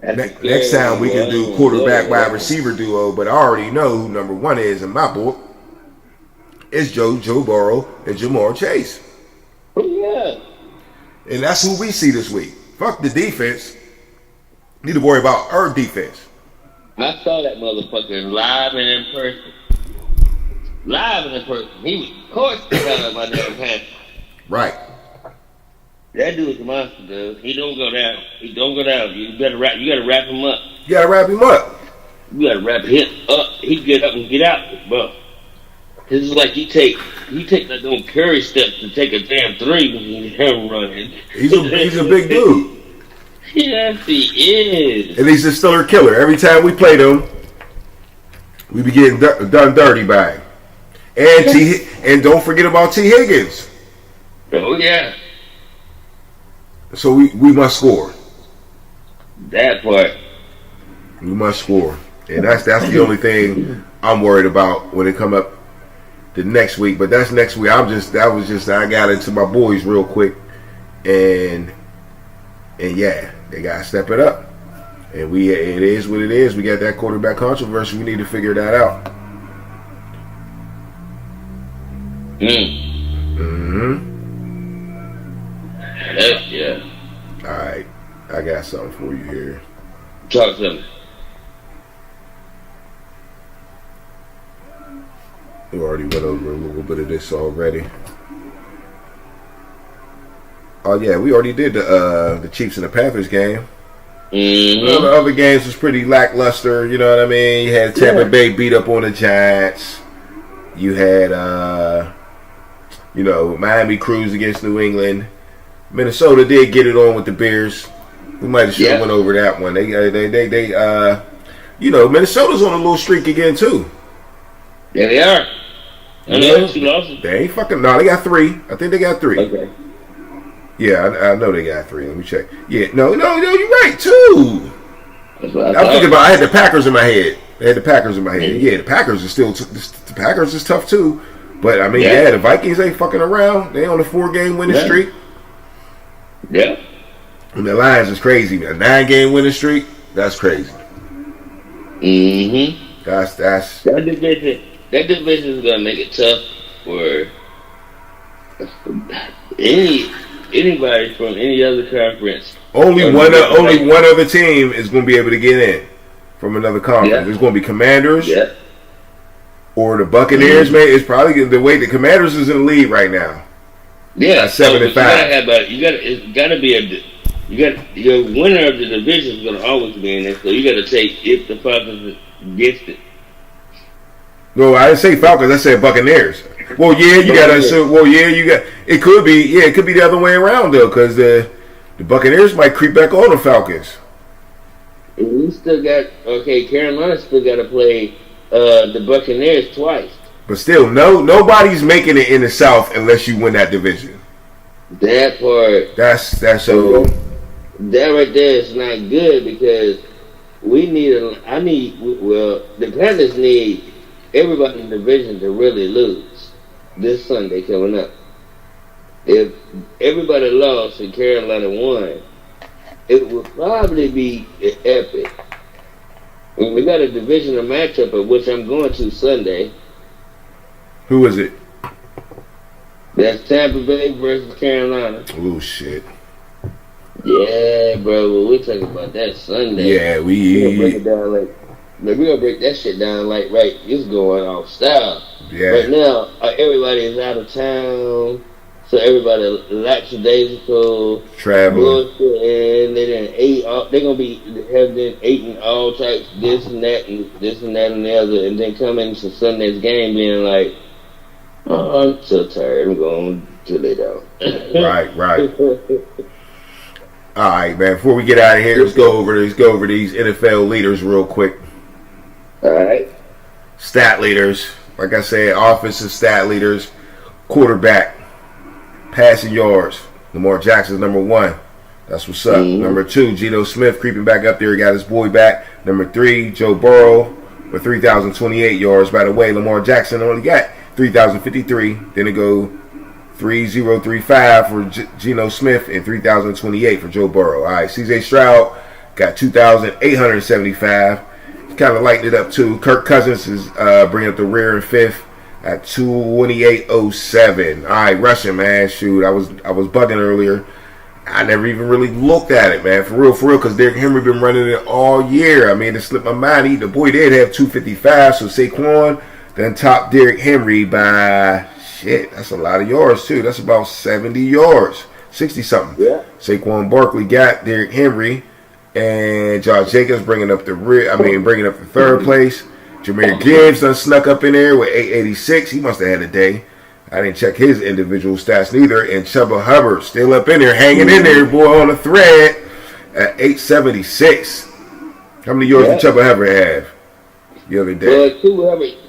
Next time we can do quarterback wide receiver duo, but I already know who number one is in my book. It's Joe Burrow and Jamar Chase.
Yeah.
And that's who we see this week. Fuck the defense. Need to worry about our defense.
I saw that motherfucker live and in person. Live and in person. He was, of course, the hell out of my damn pants.
Right.
That dude's a monster, dude. He don't go down. He don't go down. You gotta wrap him up.
You gotta wrap him up.
You gotta wrap him up. He get up and get out, bro. This is like he take that little Curry step to take a damn three when he's him running.
He's a big dude.
Yes, he is.
And he's a Steeler killer. Every time we play them, we be getting done dirty by him. And don't forget about T. Higgins.
Oh yeah.
So we must score.
That part.
We must score. And that's the only thing I'm worried about when it come up the next week. But that's next week. I got into my boys real quick. And yeah, they gotta step it up. And it is what it is. We got that quarterback controversy. We need to figure that out.
Heck yeah.
Alright. I got something for you here.
Talk to me.
We already went over a little bit of this already. Oh yeah, we already did the Chiefs and the Panthers game. The other games was pretty lackluster, you know what I mean? You had Tampa Bay beat up on the Giants. You had Miami cruise against New England. Minnesota did get it on with the Bears. We might have should have went over that one. Minnesota's on a little streak again too.
Yeah, they are. And they have 2 losses.
They ain't fucking. No, they got 3. I think they got 3.
Okay.
Yeah, I know they got 3. Let me check. Yeah, no, you're right, 2.
That's what
I'm thinking about. I had the Packers in my head. Yeah, the Packers are still. The Packers is tough too. But I mean, the Vikings ain't fucking around. They on a 4-game winning streak.
Yeah.
And the Lions is crazy. A 9-game winning streak. That's crazy. That's
That division is gonna make it tough for anybody from any other conference.
Only one other team is going to be able to get in from another conference.
Yeah.
There's going to be Commanders or the Buccaneers. Man, it's probably the way the Commanders is in the lead right now.
Yeah,
That's 7
so,
and
but
5.
it's gotta be your winner of the division is gonna always be in there. So you gotta take if the Falcons gets it.
No, I didn't say Falcons. I said Buccaneers. Well, yeah, you got to assume. Well, yeah, you got. It could be. Yeah, it could be the other way around though, because the Buccaneers might creep back on the Falcons.
We still got Carolina still got to play the Buccaneers twice.
But still, nobody's making it in the South unless you win that division.
That part.
That's so.
That right there is not good because the Panthers need everybody in the division to really lose this Sunday coming up. If everybody lost and Carolina won, it would probably be epic. And we got a divisional matchup of which I'm going to Sunday.
Who is it?
That's Tampa Bay versus Carolina.
Oh shit.
Yeah, bro. We're talking about that Sunday.
Yeah,
We're gonna break it down we're gonna break that shit down it's going off style.
Yeah.
Right now, everybody is out of town, so everybody lackadaisical,
traveling.
And they done ate. They're gonna be having eating all types, this and that, and the other, and then come into Sunday's game being like, "Oh, I'm so tired. I'm going to lay down."
Right. All right, man. Before we get out of here, let's go over these NFL leaders real quick.
All right.
Stat leaders, like I said, offensive stat leaders, quarterback, passing yards. Lamar Jackson's number 1. That's what's up.
Mm-hmm.
Number 2, Geno Smith creeping back up there. He got his boy back. Number 3, Joe Burrow with 3,028 yards. By the way, Lamar Jackson only got 3,053. Then it go 3,035 for Geno Smith and 3,028 for Joe Burrow. All right, C.J. Stroud got 2,875. Kind of lightened it up too. Kirk Cousins is bringing up the rear in 5th at 228.07. All right, rushing, man. Shoot, I was bugging earlier. I never even really looked at it, man. For real, because Derrick Henry been running it all year. I mean, it slipped my mind. The boy did have 255, so Saquon then topped Derrick Henry by shit. That's a lot of yards too. That's about 70 yards, 60 something.
Yeah.
Saquon Barkley got Derrick Henry. And Josh Jacobs bringing up the 3rd place. Jahmyr Gibbs done snuck up in there with 886. He must have had a day. I didn't check his individual stats neither. And Chuba Hubbard still up in there, hanging in there, boy, on the thread at 876. How many yards did Chuba Hubbard have the other day?
Well,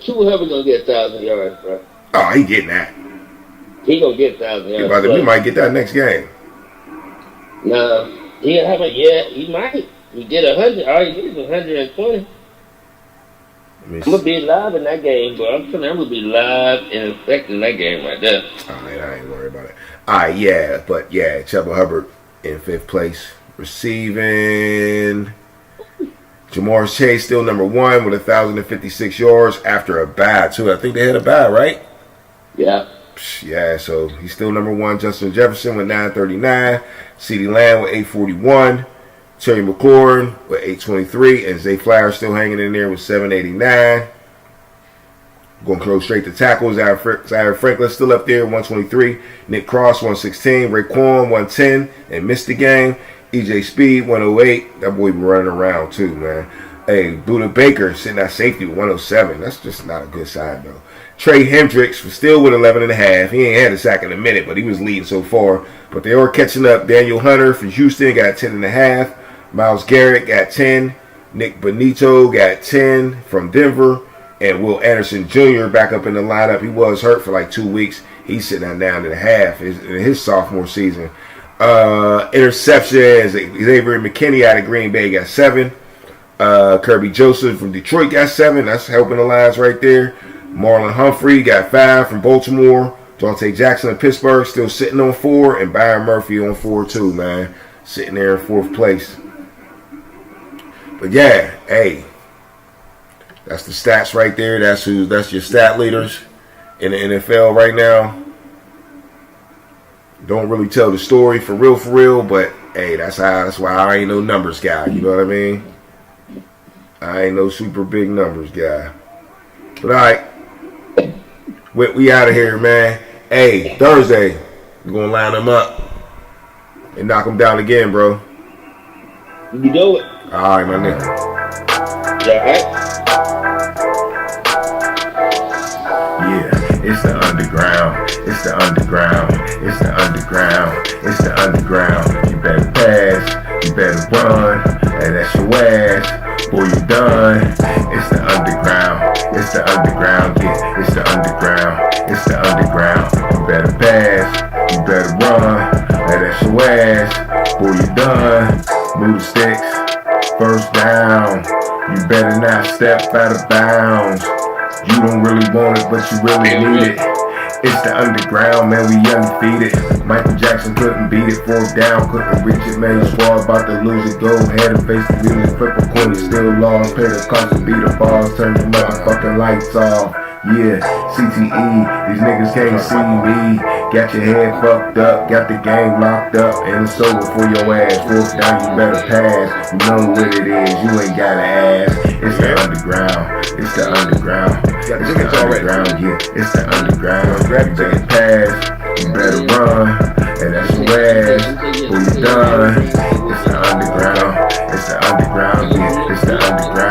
Chuba Hubbard gonna get 1,000 yards, bro.
Oh, he getting that.
He gonna get 1,000 yards.
We might get that next game.
No. He might. He did 100. All he did was 120. I'm gonna be live in that game, bro. I'm gonna be live and affecting that game right there.
All right, I ain't worried about it. All right, yeah, but yeah, Chuba Hubbard in 5th place, receiving. Jamar Chase still number 1 with 1,056 yards after a bye too. I think they had a bye, right?
Yeah.
Yeah, so he's still number 1. Justin Jefferson with 939. CeeDee Lamb with 841. Terry McLaurin with 823. And Zay Flowers still hanging in there with 789. Going to go straight to tackles. Zaire Franklin still up there, 123. Nick Cross, 116. Raekwon, 110. And missed the game. EJ Speed, 108. That boy been running around too, man. Hey, Buda Baker sitting at safety with 107. That's just not a good sign, though. Trey Hendricks was still with 11.5. He ain't had a sack in a minute, but he was leading so far. But they are catching up. Daniel Hunter from Houston got 10.5. Myles Garrett got 10. Nick Bonito got 10 from Denver. And Will Anderson Jr. back up in the lineup. He was hurt for like 2 weeks. He's sitting at 9.5 in his sophomore season. Interceptions. Xavier McKinney out of Green Bay got 7. Kirby Joseph from Detroit got 7. That's helping the lines right there. Marlon Humphrey got 5 from Baltimore. Dante Jackson of Pittsburgh still sitting on 4. And Byron Murphy on 4 too, man. Sitting there in 4th place. But yeah, hey. That's the stats right there. That's your stat leaders in the NFL right now. Don't really tell the story for real, but hey, that's why I ain't no numbers guy. You know what I mean? I ain't no super big numbers guy. But all right. We out of here, man. Hey, Thursday, We're gonna line them up and knock them down again, bro.
You can do it.
All right, my nigga.
Yeah, right?
Yeah, it's the underground. It's the underground. It's the underground. It's the underground. You better pass. You better run. And that's your ass. Boy, you done. It's the underground. It's the underground. Yeah, it's the underground. It's the underground. You better pass. You better run. And that's your ass. Boy, you done. Move the sticks. First down. You better not step out of bounds. You don't really want it, but you really need it. It's the underground, man, we undefeated. Michael Jackson couldn't beat it, fourth down, couldn't reach it, man, your squad about to lose it. Go ahead and face the music, flip a coin, you still lost. Pay the cost and beat the balls, turn the motherfucking lights off. Yeah, CTE, these niggas can't see me. Got your head fucked up, got the game locked up, and it's over for your ass. Fourth down, you better pass. You know what it is, you ain't gotta ask. It's the underground, it's the underground. It's the underground, yeah, it's the underground. You better pass, you better run, and that's your ass. When you done, it's the underground, yeah, it's the underground.